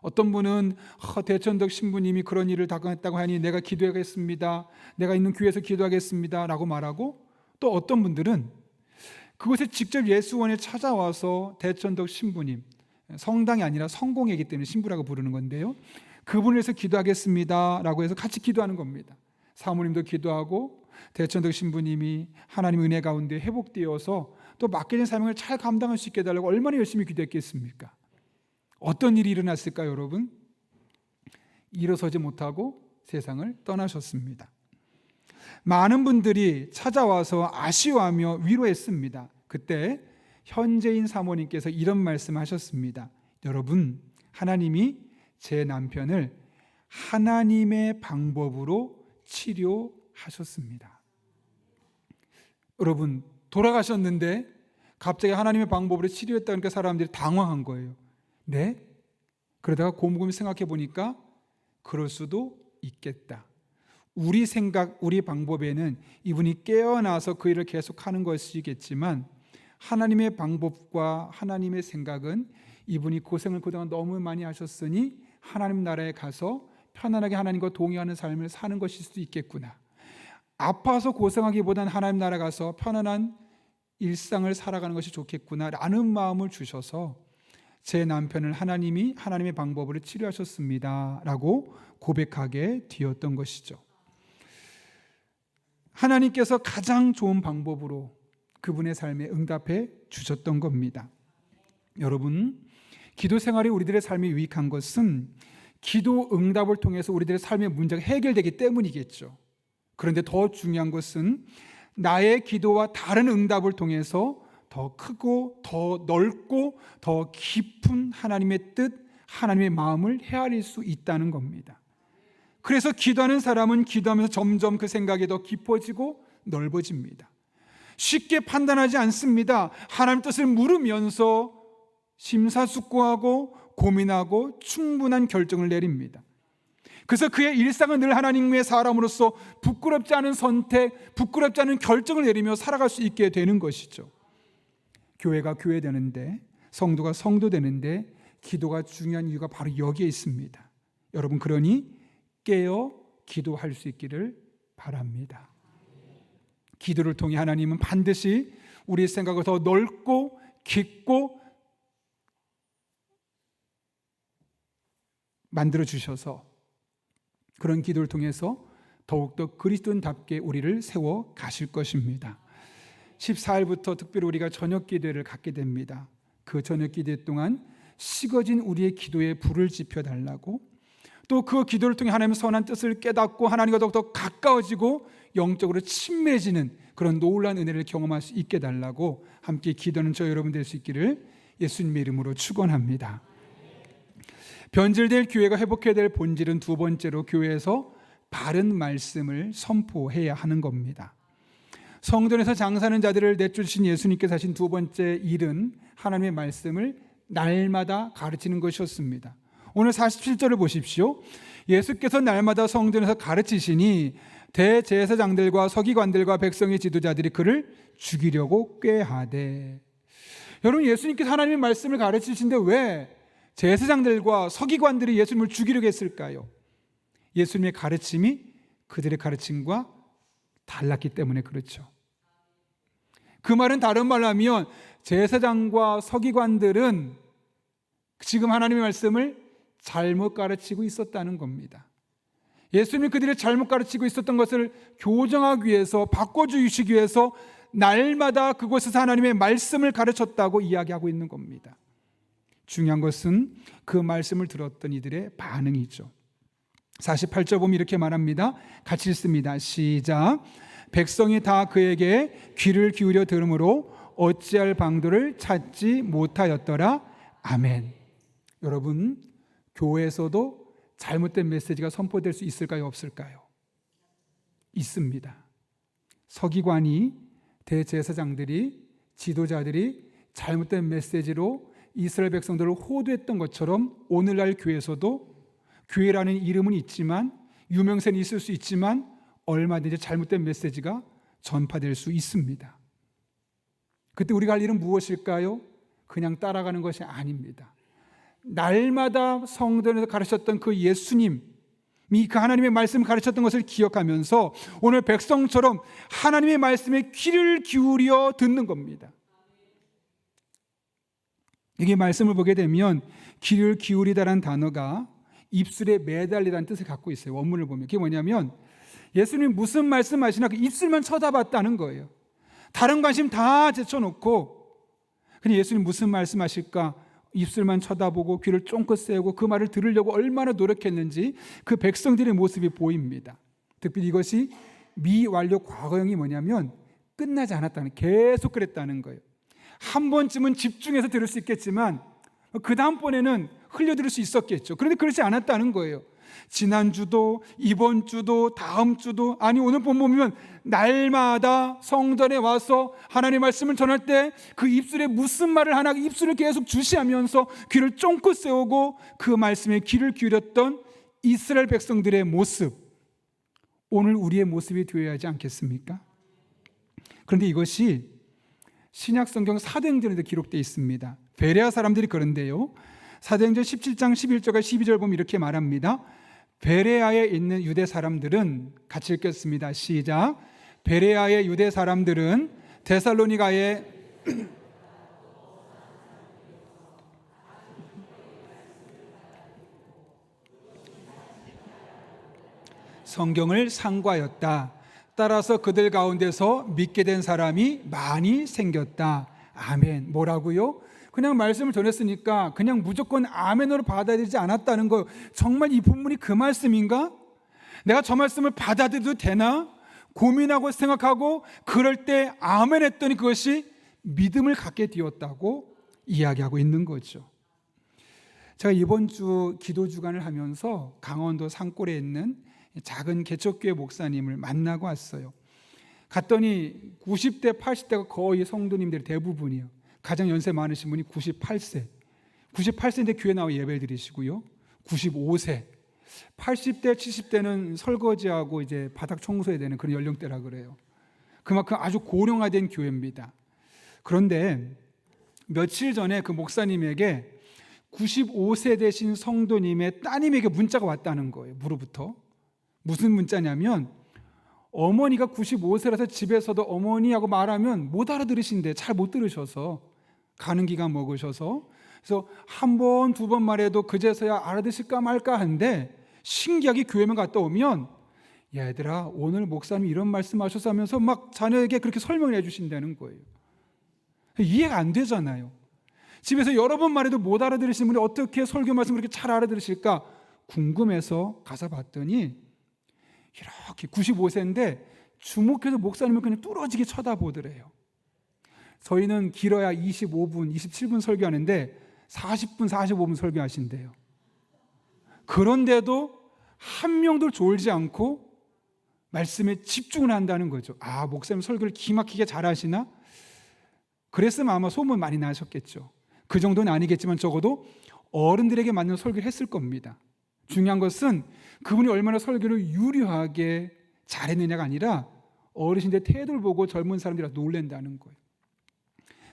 A: 어떤 분은 대천덕 신부님이 그런 일을 당했다고 하니 내가 기도하겠습니다. 내가 있는 교회에서 기도하겠습니다 라고 말하고 또 어떤 분들은 그곳에 직접 예수원에 찾아와서 대천덕 신부님 성당이 아니라 성공회이기 때문에 신부라고 부르는 건데요. 그분을 위해서 기도하겠습니다 라고 해서 같이 기도하는 겁니다. 사모님도 기도하고 대천덕 신부님이 하나님 은혜 가운데 회복되어서 또 맡겨진 사명을 잘 감당할 수 있게 해달라고 얼마나 열심히 기도했겠습니까? 어떤 일이 일어났을까요, 여러분? 일어서지 못하고 세상을 떠나셨습니다. 많은 분들이 찾아와서 아쉬워하며 위로했습니다. 그때 현재인 사모님께서 이런 말씀하셨습니다. 여러분, 하나님이 제 남편을 하나님의 방법으로 치료하셨습니다. 여러분, 돌아가셨는데 갑자기 하나님의 방법으로 치료했다니까 사람들이 당황한 거예요. 네? 그러다가 곰곰이 생각해 보니까 그럴 수도 있겠다. 우리 생각, 우리 방법에는 이분이 깨어나서 그 일을 계속하는 것이겠지만 하나님의 방법과 하나님의 생각은 이분이 고생을 그동안 너무 많이 하셨으니 하나님 나라에 가서 편안하게 하나님과 동의하는 삶을 사는 것일 수도 있겠구나. 아파서 고생하기보다는 하나님 나라 가서 편안한 일상을 살아가는 것이 좋겠구나 라는 마음을 주셔서 제 남편을 하나님이 하나님의 방법으로 치료하셨습니다 라고 고백하게 되었던 것이죠. 하나님께서 가장 좋은 방법으로 그분의 삶에 응답해 주셨던 겁니다. 여러분, 기도 생활이 우리들의 삶에 유익한 것은 기도 응답을 통해서 우리들의 삶의 문제가 해결되기 때문이겠죠. 그런데 더 중요한 것은 나의 기도와 다른 응답을 통해서 더 크고 더 넓고 더 깊은 하나님의 뜻, 하나님의 마음을 헤아릴 수 있다는 겁니다. 그래서 기도하는 사람은 기도하면서 점점 그 생각이 더 깊어지고 넓어집니다. 쉽게 판단하지 않습니다. 하나님 뜻을 물으면서 심사숙고하고 고민하고 충분한 결정을 내립니다. 그래서 그의 일상은 늘 하나님의 사람으로서 부끄럽지 않은 선택, 부끄럽지 않은 결정을 내리며 살아갈 수 있게 되는 것이죠. 교회가 교회 되는데, 성도가 성도 되는데 기도가 중요한 이유가 바로 여기에 있습니다. 여러분, 그러니 깨어 기도할 수 있기를 바랍니다. 기도를 통해 하나님은 반드시 우리의 생각을 더 넓고 깊고 만들어 주셔서 그런 기도를 통해서 더욱더 그리스도인답게 우리를 세워 가실 것입니다. 14일부터 특별히 우리가 저녁 기도회를 갖게 됩니다. 그 저녁 기도회 동안 식어진 우리의 기도에 불을 지펴달라고, 또 그 기도를 통해 하나님의 선한 뜻을 깨닫고 하나님과 더욱더 가까워지고 영적으로 친밀해지는 그런 놀라운 은혜를 경험할 수 있게 달라고 함께 기도하는 저 여러분 될 수 있기를 예수님의 이름으로 축원합니다. 변질될 교회가 회복해야 될 본질은 두 번째로 교회에서 바른 말씀을 선포해야 하는 겁니다. 성전에서 장사하는 자들을 내쫓으신 예수님께서 하신 두 번째 일은 하나님의 말씀을 날마다 가르치는 것이었습니다. 오늘 47절을 보십시오. 예수께서 날마다 성전에서 가르치시니 대제사장들과 서기관들과 백성의 지도자들이 그를 죽이려고 꾀하되. 여러분, 예수님께서 하나님의 말씀을 가르치시는데 왜 제사장들과 서기관들이 예수님을 죽이려고 했을까요? 예수님의 가르침이 그들의 가르침과 달랐기 때문에 그렇죠. 그 말은 다른 말로 하면 제사장과 서기관들은 지금 하나님의 말씀을 잘못 가르치고 있었다는 겁니다. 예수님이 그들이 잘못 가르치고 있었던 것을 교정하기 위해서, 바꿔주시기 위해서 날마다 그곳에서 하나님의 말씀을 가르쳤다고 이야기하고 있는 겁니다. 중요한 것은 그 말씀을 들었던 이들의 반응이죠. 48절 보면 이렇게 말합니다. 같이 읽습니다. 시작. 백성이 다 그에게 귀를 기울여 들으므로 어찌할 방도를 찾지 못하였더라. 아멘. 여러분, 교회에서도 잘못된 메시지가 선포될 수 있을까요? 없을까요? 있습니다. 서기관이, 대제사장들이, 지도자들이 잘못된 메시지로 이스라엘 백성들을 호도했던 것처럼 오늘날 교회에서도 교회라는 이름은 있지만, 유명세는 있을 수 있지만 얼마든지 잘못된 메시지가 전파될 수 있습니다. 그때 우리가 할 일은 무엇일까요? 그냥 따라가는 것이 아닙니다. 날마다 성전에서 가르쳤던 그 예수님이 그 하나님의 말씀을 가르쳤던 것을 기억하면서 오늘 백성처럼 하나님의 말씀에 귀를 기울여 듣는 겁니다. 이게 말씀을 보게 되면 귀를 기울이다라는 단어가 입술에 매달리다는 뜻을 갖고 있어요. 원문을 보면 그게 뭐냐면 예수님 무슨 말씀하시나 그 입술만 쳐다봤다는 거예요. 다른 관심 다 제쳐놓고 그냥 예수님 무슨 말씀하실까 입술만 쳐다보고 귀를 쫑긋 세우고 그 말을 들으려고 얼마나 노력했는지 그 백성들의 모습이 보입니다. 특별히 이것이 미완료 과거형이 뭐냐면 끝나지 않았다는, 계속 그랬다는 거예요. 한 번쯤은 집중해서 들을 수 있겠지만 그 다음번에는 흘려들을 수 있었겠죠. 그런데 그렇지 않았다는 거예요. 지난주도 이번 주도 다음 주도, 아니 오늘 보면 날마다 성전에 와서 하나님의 말씀을 전할 때 그 입술에 무슨 말을 하나 입술을 계속 주시하면서 귀를 쫑긋 세우고 그 말씀에 귀를 기울였던 이스라엘 백성들의 모습, 오늘 우리의 모습이 되어야 하지 않겠습니까? 그런데 이것이 신약성경 사도행전에도 기록되어 있습니다. 베레아 사람들이 그런데요, 사도행전 17장 11절과 12절 보면 이렇게 말합니다. 베레아에 있는 유대 사람들은, 같이 읽겠습니다. 시작. 베레아의 유대 사람들은 데살로니가에 성경을 상고하였다. 따라서 그들 가운데서 믿게 된 사람이 많이 생겼다. 아멘. 뭐라고요? 그냥 말씀을 전했으니까 그냥 무조건 아멘으로 받아들이지 않았다는 거, 정말 이 본문이 그 말씀인가? 내가 저 말씀을 받아들여도 되나? 고민하고 생각하고 그럴 때 아멘 했더니 그것이 믿음을 갖게 되었다고 이야기하고 있는 거죠. 제가 이번 주 기도 주간을 하면서 강원도 산골에 있는 작은 개척교회 목사님을 만나고 왔어요. 갔더니 90대, 80대가 거의 성도님들이 대부분이에요. 가장 연세 많으신 분이 98세. 98세인데 교회 나와 예배 드리시고요. 95세. 80대, 70대는 설거지하고 이제 바닥 청소해야 되는 그런 연령대라 그래요. 그만큼 아주 고령화된 교회입니다. 그런데 며칠 전에 그 목사님에게 95세 되신 성도님의 따님에게 문자가 왔다는 거예요. 무로부터. 무슨 문자냐면 어머니가 95세라서 집에서도 어머니하고 말하면 못 알아들으신대. 잘 못 들으셔서, 가는 기가 먹으셔서. 그래서 한 번, 두 번 말해도 그제서야 알아듣을까 말까 하는데 신기하게 교회만 갔다 오면 얘들아 오늘 목사님이 이런 말씀하셔서 하면서 막 자녀에게 그렇게 설명을 해주신다는 거예요. 이해가 안 되잖아요. 집에서 여러 번 말해도 못 알아들으시는 분이 어떻게 설교 말씀을 그렇게 잘 알아들으실까 궁금해서 가서 봤더니 이렇게 95세인데 주목해서 목사님을 그냥 뚫어지게 쳐다보더래요. 저희는 길어야 25분, 27분 설교하는데 40분, 45분 설교하신대요. 그런데도 한 명도 졸지 않고 말씀에 집중을 한다는 거죠. 아, 목사님 설교를 기막히게 잘하시나? 그랬으면 아마 소문 많이 나셨겠죠. 그 정도는 아니겠지만 적어도 어른들에게 맞는 설교를 했을 겁니다. 중요한 것은 그분이 얼마나 설교를 유려하게 잘했느냐가 아니라 어르신들의 태도를 보고 젊은 사람들이 놀란다는 거예요.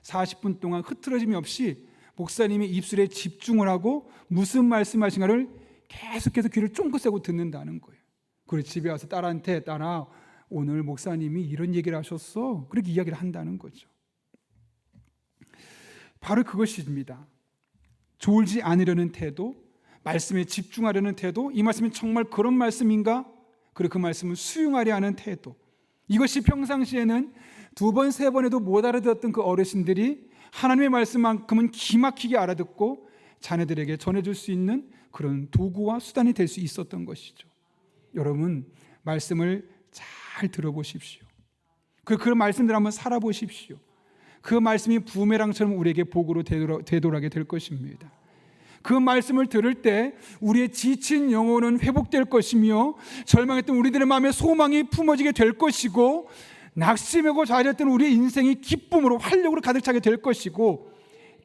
A: 40분 동안 흐트러짐이 없이 목사님이 입술에 집중을 하고 무슨 말씀하신가를 계속해서 귀를 쫑긋 세고 듣는다는 거예요. 그리고 집에 와서 딸한테 딸아 오늘 목사님이 이런 얘기를 하셨어. 그렇게 이야기를 한다는 거죠. 바로 그것입니다. 졸지 않으려는 태도, 말씀에 집중하려는 태도, 이 말씀이 정말 그런 말씀인가? 그리고 그 말씀을 수용하려 하는 태도. 이것이 평상시에는 두 번, 세 번에도 못 알아듣었던 그 어르신들이 하나님의 말씀만큼은 기막히게 알아듣고 자녀들에게 전해줄 수 있는 그런 도구와 수단이 될 수 있었던 것이죠. 여러분, 말씀을 잘 들어보십시오. 그 말씀들 한번 살아보십시오. 그 말씀이 부메랑처럼 우리에게 복으로 되돌아게 될 것입니다. 그 말씀을 들을 때 우리의 지친 영혼은 회복될 것이며 절망했던 우리들의 마음에 소망이 품어지게 될 것이고 낙심하고 좌절했던 우리의 인생이 기쁨으로 활력으로 가득 차게 될 것이고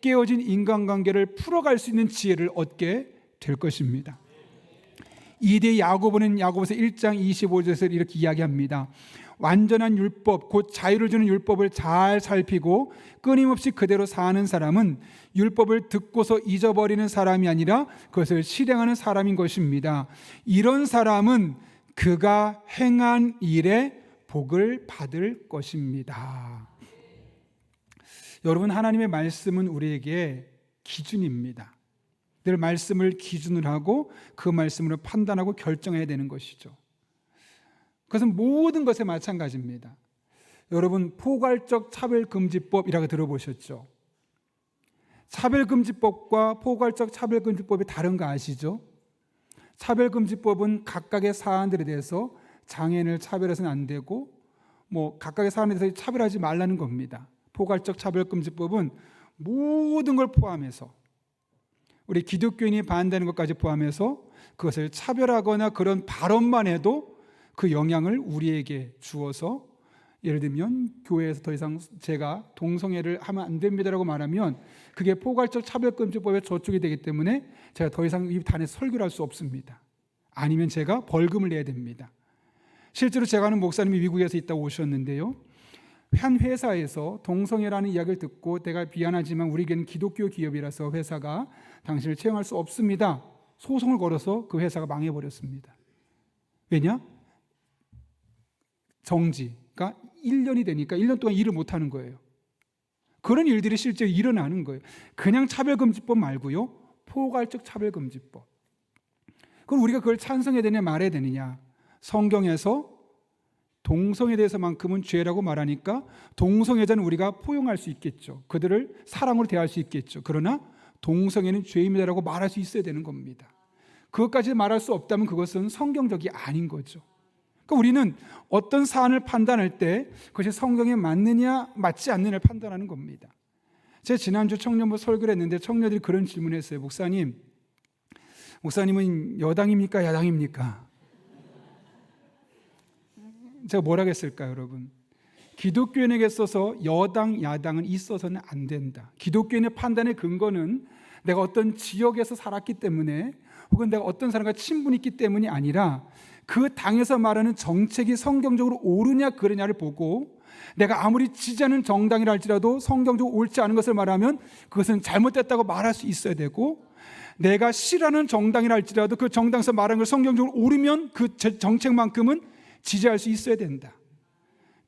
A: 깨어진 인간관계를 풀어갈 수 있는 지혜를 얻게 될 것입니다. 이대 야고보는 야고보서 1장 25절에서 이렇게 이야기합니다. 완전한 율법 곧 자유를 주는 율법을 잘 살피고 끊임없이 그대로 사는 사람은 율법을 듣고서 잊어버리는 사람이 아니라 그것을 실행하는 사람인 것입니다. 이런 사람은 그가 행한 일에 복을 받을 것입니다. 여러분, 하나님의 말씀은 우리에게 기준입니다. 늘 말씀을 기준으로 하고 그 말씀으로 판단하고 결정해야 되는 것이죠. 그것은 모든 것에 마찬가지입니다. 여러분, 포괄적 차별금지법이라고 들어보셨죠? 차별금지법과 포괄적 차별금지법이 다른 거 아시죠? 차별금지법은 각각의 사안들에 대해서 장애인을 차별해서는 안 되고 각각의 사안에 대해서 차별하지 말라는 겁니다. 포괄적 차별금지법은 모든 걸 포함해서 우리 기독교인이 반대하는 것까지 포함해서 그것을 차별하거나 그런 발언만 해도 그 영향을 우리에게 주어서, 예를 들면 교회에서 더 이상 제가 동성애를 하면 안 됩니다라고 말하면 그게 포괄적 차별금지법에 저촉이 되기 때문에 제가 더 이상 이 단에서 설교를 할 수 없습니다. 아니면 제가 벌금을 내야 됩니다. 실제로 제가 아는 목사님이 미국에서 있다 오셨는데요, 한 회사에서 동성애라는 이야기를 듣고 내가 미안하지만 우리에게는 기독교 기업이라서 회사가 당신을 채용할 수 없습니다. 소송을 걸어서 그 회사가 망해버렸습니다. 왜냐? 정지가 1년이 되니까 1년 동안 일을 못하는 거예요. 그런 일들이 실제 일어나는 거예요. 그냥 차별금지법 말고요, 포괄적 차별금지법. 그럼 우리가 그걸 찬성해야 되냐 말해야 되느냐? 성경에서 동성에 대해서만큼은 죄라고 말하니까 동성애자는 우리가 포용할 수 있겠죠. 그들을 사랑으로 대할 수 있겠죠. 그러나 동성애는 죄입니다라고 말할 수 있어야 되는 겁니다. 그것까지 말할 수 없다면 그것은 성경적이 아닌 거죠. 그러니까 우리는 어떤 사안을 판단할 때 그것이 성경에 맞느냐 맞지 않느냐를 판단하는 겁니다. 제가 지난주 청년부 설교를 했는데 청년들이 그런 질문을 했어요. 목사님은 여당입니까 야당입니까? 제가 뭐라고 했을까요, 여러분? 기독교인에게 있어서 여당, 야당은 있어서는 안 된다. 기독교인의 판단의 근거는 내가 어떤 지역에서 살았기 때문에 혹은 내가 어떤 사람과 친분이 있기 때문이 아니라 그 당에서 말하는 정책이 성경적으로 옳으냐 그르냐를 보고, 내가 아무리 지지하는 정당이라 할지라도 성경적으로 옳지 않은 것을 말하면 그것은 잘못됐다고 말할 수 있어야 되고, 내가 싫어하는 정당이라 할지라도 그 정당에서 말하는 걸 성경적으로 옳으면 그 정책만큼은 지지할 수 있어야 된다.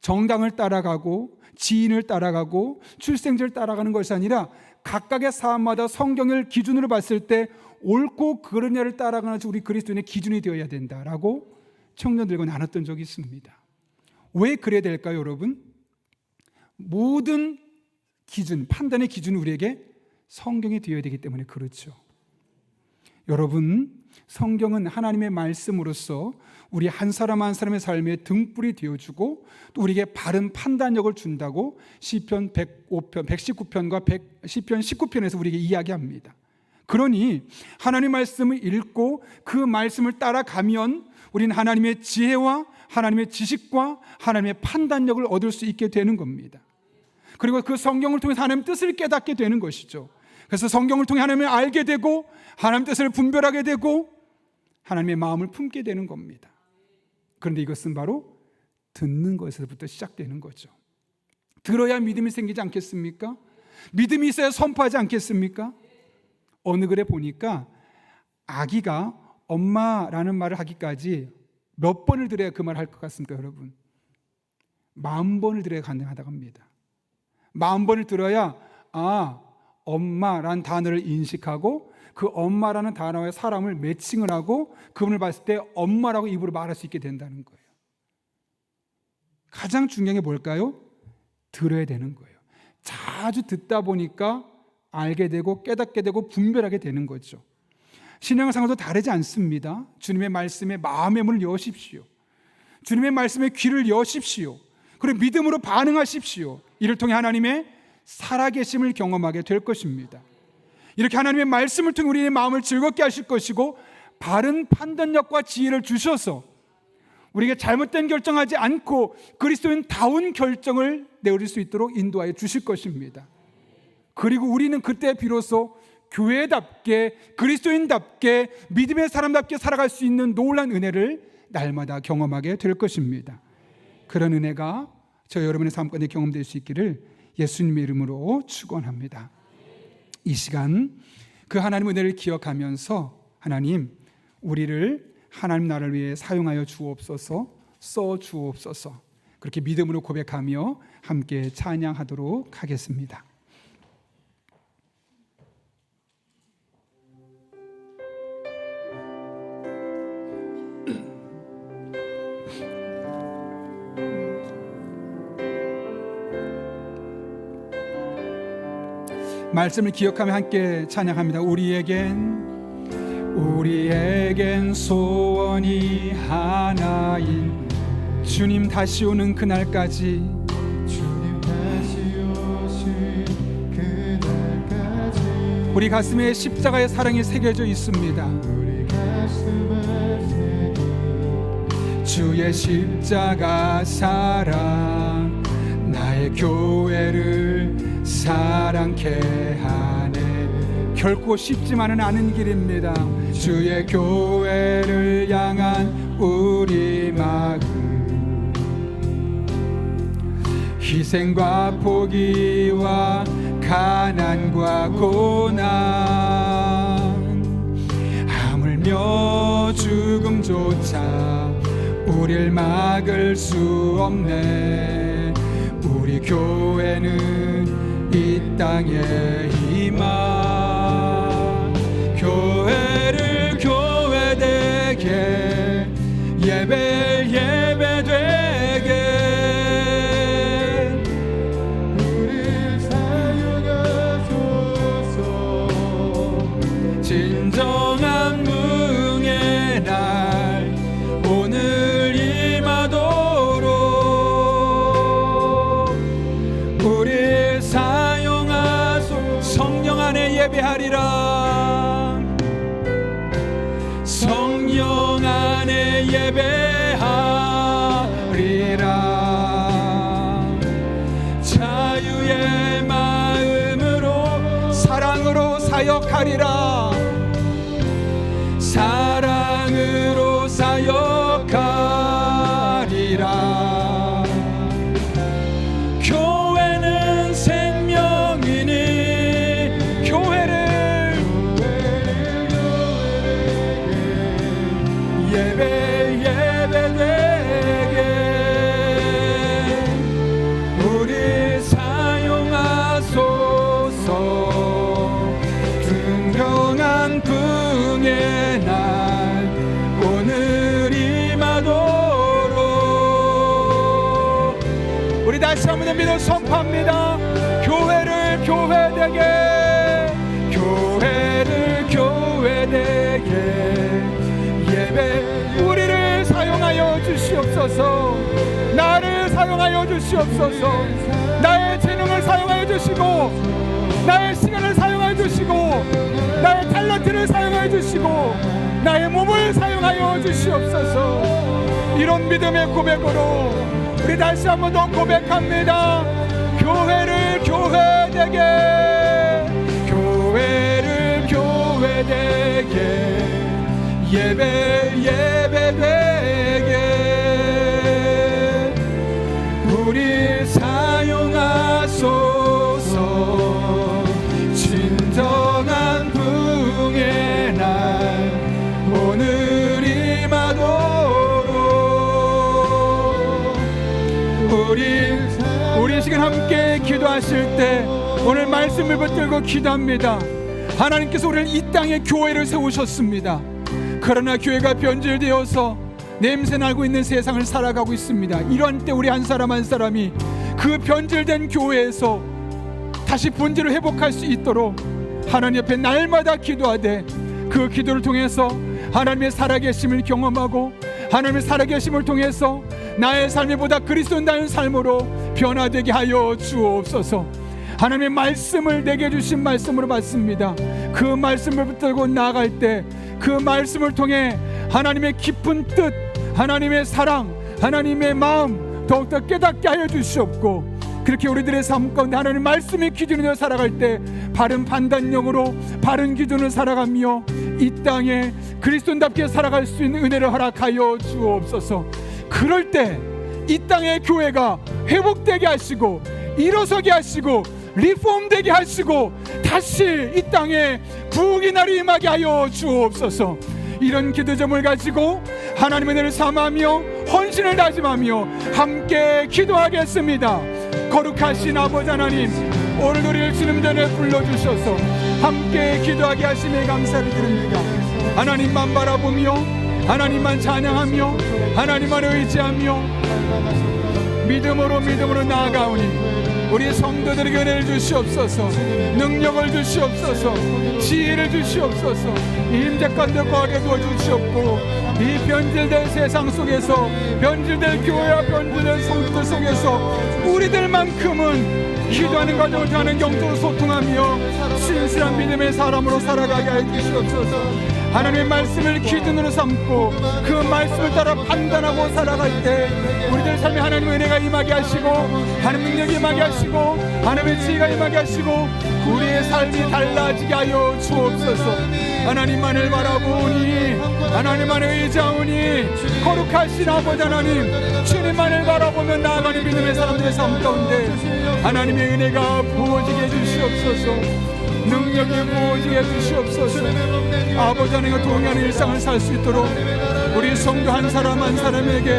A: 정당을 따라가고 지인을 따라가고 출생지를 따라가는 것이 아니라 각각의 사안마다 성경을 기준으로 봤을 때 옳고 그르냐를 따라가는 것이 우리 그리스도인의 기준이 되어야 된다라고 청년들과 나눴던 적이 있습니다. 왜 그래야 될까요, 여러분? 모든 기준, 판단의 기준이 우리에게 성경이 되어야 되기 때문에 그렇죠. 여러분, 성경은 하나님의 말씀으로서 우리 한 사람 한 사람의 삶에 등불이 되어주고 또 우리에게 바른 판단력을 준다고 시편 119편과 시편 19편에서 우리에게 이야기합니다. 그러니 하나님의 말씀을 읽고 그 말씀을 따라가면 우리는 하나님의 지혜와 하나님의 지식과 하나님의 판단력을 얻을 수 있게 되는 겁니다. 그리고 그 성경을 통해서 하나님의 뜻을 깨닫게 되는 것이죠. 그래서 성경을 통해 하나님을 알게 되고 하나님의 뜻을 분별하게 되고 하나님의 마음을 품게 되는 겁니다. 그런데 이것은 바로 듣는 것에서부터 시작되는 거죠. 들어야 믿음이 생기지 않겠습니까? 믿음이 있어야 선포하지 않겠습니까? 어느 글에 보니까 아기가 엄마라는 말을 하기까지 몇 번을 들어야 그 말을 할 것 같습니까, 여러분? 10,000번을 들어야 가능하다고 합니다. 10,000번을 들어야 엄마라는 단어를 인식하고 그 엄마라는 단어의 사람을 매칭을 하고 그분을 봤을 때 엄마라고 입으로 말할 수 있게 된다는 거예요. 가장 중요한 게 뭘까요? 들어야 되는 거예요. 자주 듣다 보니까 알게 되고 깨닫게 되고 분별하게 되는 거죠. 신앙생활도 다르지 않습니다. 주님의 말씀에 마음의 문을 여십시오. 주님의 말씀에 귀를 여십시오. 그리고 믿음으로 반응하십시오. 이를 통해 하나님의 살아계심을 경험하게 될 것입니다. 이렇게 하나님의 말씀을 통해 우리의 마음을 즐겁게 하실 것이고 바른 판단력과 지혜를 주셔서 우리에게 잘못된 결정하지 않고 그리스도인다운 결정을 내릴 수 있도록 인도하여 주실 것입니다. 그리고 우리는 그때 비로소 교회답게 그리스도인답게 믿음의 사람답게 살아갈 수 있는 놀라운 은혜를 날마다 경험하게 될 것입니다. 그런 은혜가 저 여러분의 삶 가운데 경험될 수 있기를 예수님의 이름으로 축원합니다. 이 시간 그 하나님의 은혜를 기억하면서 하나님, 우리를 하나님 나라를 위해 사용하여 주옵소서, 써 주옵소서, 그렇게 믿음으로 고백하며 함께 찬양하도록 하겠습니다. 말씀을 기억하며 함께 찬양합니다. 우리에겐 소원이 하나인 주님 다시 오는 그날까지,
B: 주님 다시 오실 그날까지
A: 우리 가슴에 십자가의 사랑이 새겨져 있습니다.
B: 우리 가슴에 새긴
A: 주의 십자가 사랑 나의 교회를 사랑케 하네. 결코 쉽지만은 않은 길입니다. 주의 교회를 향한 우리 마음, 희생과 포기와 가난과 고난, 하물며 죽음조차 우릴 막을 수 없네. 우리 교회는 이 땅의 희망, 교회를 교회되게, 예배를 예배되게
B: 우릴 사용하소서.
A: 진정한 무흥의 날 오늘 임하도록 우릴 사용하소. 성령 안에 예배하리라. 성령 안에 예배하리라. 자유의 마음으로 사랑으로 사역하리라. 사랑으로 사역하리라. 교회는 생명이니 교회를 예배되게 우리 사용하소서. 분명한 부흥의 날 오늘 임하도록 우리 다시 한번 믿어 선포합니다. 교회를 교회되게, 교회를 교회되게 예배. 우리를 사용하여 주시옵소서. 나를 사용하여 주시옵소서. 나의 재능을 사용하여 주시고, 나의 시간을 사용하여 주시고, 나의 탤런트를 사용하여 주시고, 나의 몸을 사용하여 주시옵소서. 이런 믿음의 고백으로 우리 다시 한 번 더 고백합니다. 교회를 교회되게, 교회를 교회되게 예배 예배되게 우리 사용하소서. 진정한 부흥의 날 오늘 임하도록 우리 시간 함께 기도하실 때 오늘 말씀을 붙들고 기도합니다. 하나님께서 우리를 이 땅에 교회를 세우셨습니다. 그러나 교회가 변질되어서 냄새나고 있는 세상을 살아가고 있습니다. 이러한 때 우리 한 사람 한 사람이 그 변질된 교회에서 다시 본질을 회복할 수 있도록 하나님 옆에 날마다 기도하되, 그 기도를 통해서 하나님의 살아계심을 경험하고 하나님의 살아계심을 통해서 나의 삶이 보다 그리스도인다는 삶으로 변화되게 하여 주옵소서. 하나님의 말씀을 내게 주신 말씀으로 받습니다. 그 말씀을 붙들고 나아갈 때 그 말씀을 통해 하나님의 깊은 뜻, 하나님의 사랑, 하나님의 마음 더욱더 깨닫게 하여 주시옵고, 그렇게 우리들의 삶 가운데 하나님의 말씀의 기준으로 살아갈 때 바른 판단력으로 바른 기준으로 살아가며 이 땅에 그리스도인답게 살아갈 수 있는 은혜를 허락하여 주옵소서. 그럴 때 이 땅의 교회가 회복되게 하시고 일어서게 하시고 리폼되게 하시고 다시 이 땅에 부흥의 날이 임하게 하여 주옵소서. 이런 기도점을 가지고 하나님의 은혜를 삼하며 헌신을 다짐하며 함께 기도하겠습니다. 거룩하신 아버지 하나님, 오늘 우리를 주님 전에 불러주셔서 함께 기도하게 하심에 감사를 드립니다. 하나님만 바라보며 하나님만 찬양하며 하나님만 의지하며 믿음으로 나아가오니 우리 성도들에게 은혜를 주시옵소서, 능력을 주시옵소서, 지혜를 주시옵소서, 임재 가운데 거하게 도와주시옵고, 이 변질된 세상 속에서, 변질된 교회와 변질된 성도들 속에서 우리들만큼은 기도하는 과정을 통하는 영적으로 소통하며 신실한 믿음의 사람으로 살아가게 해 주시옵소서. 하나님의 말씀을 기준으로 삼고 그 말씀을 따라 판단하고 살아갈 때 우리들 삶에 하나님의 은혜가 임하게 하시고, 하나님의 능력이 임하게 하시고, 하나님의 지혜가 임하게 하시고, 우리의 삶이 달라지게 하여 주옵소서. 하나님만을 바라보니, 하나님만을 의지하오니, 거룩하신 아버지 하나님, 주님만을 바라보며 나아가는 믿음의 사람들의 삶 가운데 하나님의 은혜가 부어지게 해주시옵소서, 능력이 부어지게 해주시옵소서. 아버지 하나님과 동행하는 일상을 살 수 있도록 우리 성도 한 사람 한 사람에게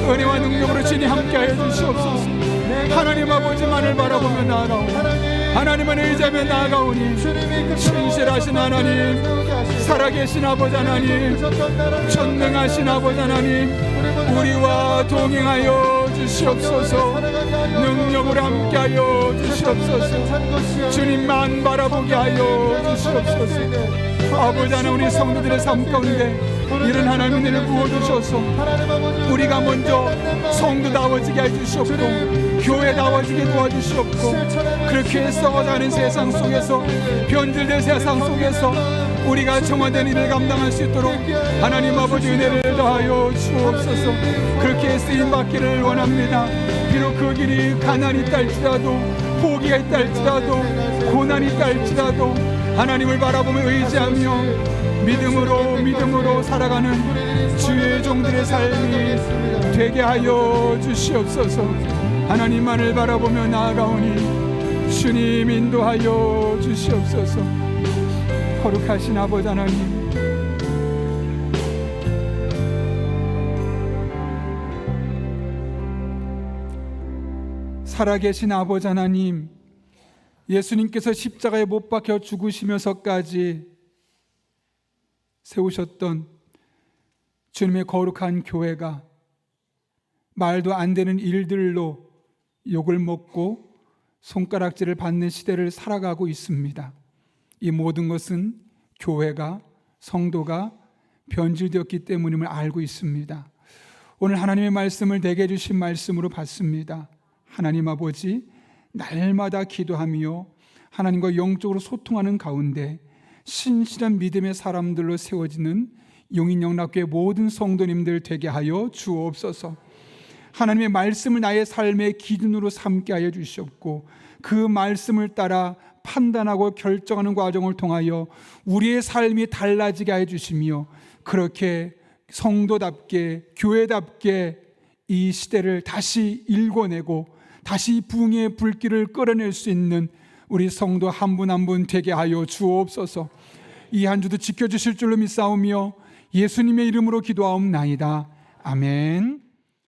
A: 은혜와 능력으로 진히 함께하여 주시옵소서. 하나님 아버지만을 바라보며 나아가오니, 하나님만을 의지하며 나아가오니, 신실하신 하나님, 살아계신 아버지 하나님, 전능하신 아버지 하나님, 우리와 동행하여 주시옵소서. 능력으로 함께하여 주시옵소서. 주님만 바라보게 하여 주시옵소서. 아버지 하나님, 우리 성도들의 삶 가운데 이런 하나님의 은혜를 부어주셔서 우리가 먼저 성도다워지게 해주시옵고, 교회다워지게 도와주시옵고, 그렇게 썩어가는 세상 속에서, 변질된 세상 속에서 우리가 정화된 일을 감당할 수 있도록 하나님 아버지 은혜를 더하여 주옵소서. 그렇게 쓰임받기를 원합니다. 비록 그 길이 가난이 있다 할지라도, 포기가 있다 할지라도, 고난이 있다 할지라도 하나님을 바라보며 의지하며 믿음으로 살아가는 주의 종들의 삶이 되게 하여 주시옵소서. 하나님만을 바라보며 나아가오니 주님 인도하여 주시옵소서. 거룩하신 아버지 하나님, 살아계신 아버지 하나님, 예수님께서 십자가에 못 박혀 죽으시면서까지 세우셨던 주님의 거룩한 교회가 말도 안 되는 일들로 욕을 먹고 손가락질을 받는 시대를 살아가고 있습니다. 이 모든 것은 교회가, 성도가 변질되었기 때문임을 알고 있습니다. 오늘 하나님의 말씀을 내게 주신 말씀으로 받습니다. 하나님 아버지, 날마다 기도하며 하나님과 영적으로 소통하는 가운데 신실한 믿음의 사람들로 세워지는 용인영락교회 모든 성도님들 되게 하여 주옵소서. 하나님의 말씀을 나의 삶의 기준으로 삼게 하여 주시옵고, 그 말씀을 따라 판단하고 결정하는 과정을 통하여 우리의 삶이 달라지게 하여 주시며, 그렇게 성도답게 교회답게 이 시대를 다시 일궈내고 다시 부흥의 불길을 끌어낼 수 있는 우리 성도 한 분 한 분 되게 하여 주옵소서. 이 한 주도 지켜주실 줄로 믿사오며 예수님의 이름으로 기도하옵나이다. 아멘.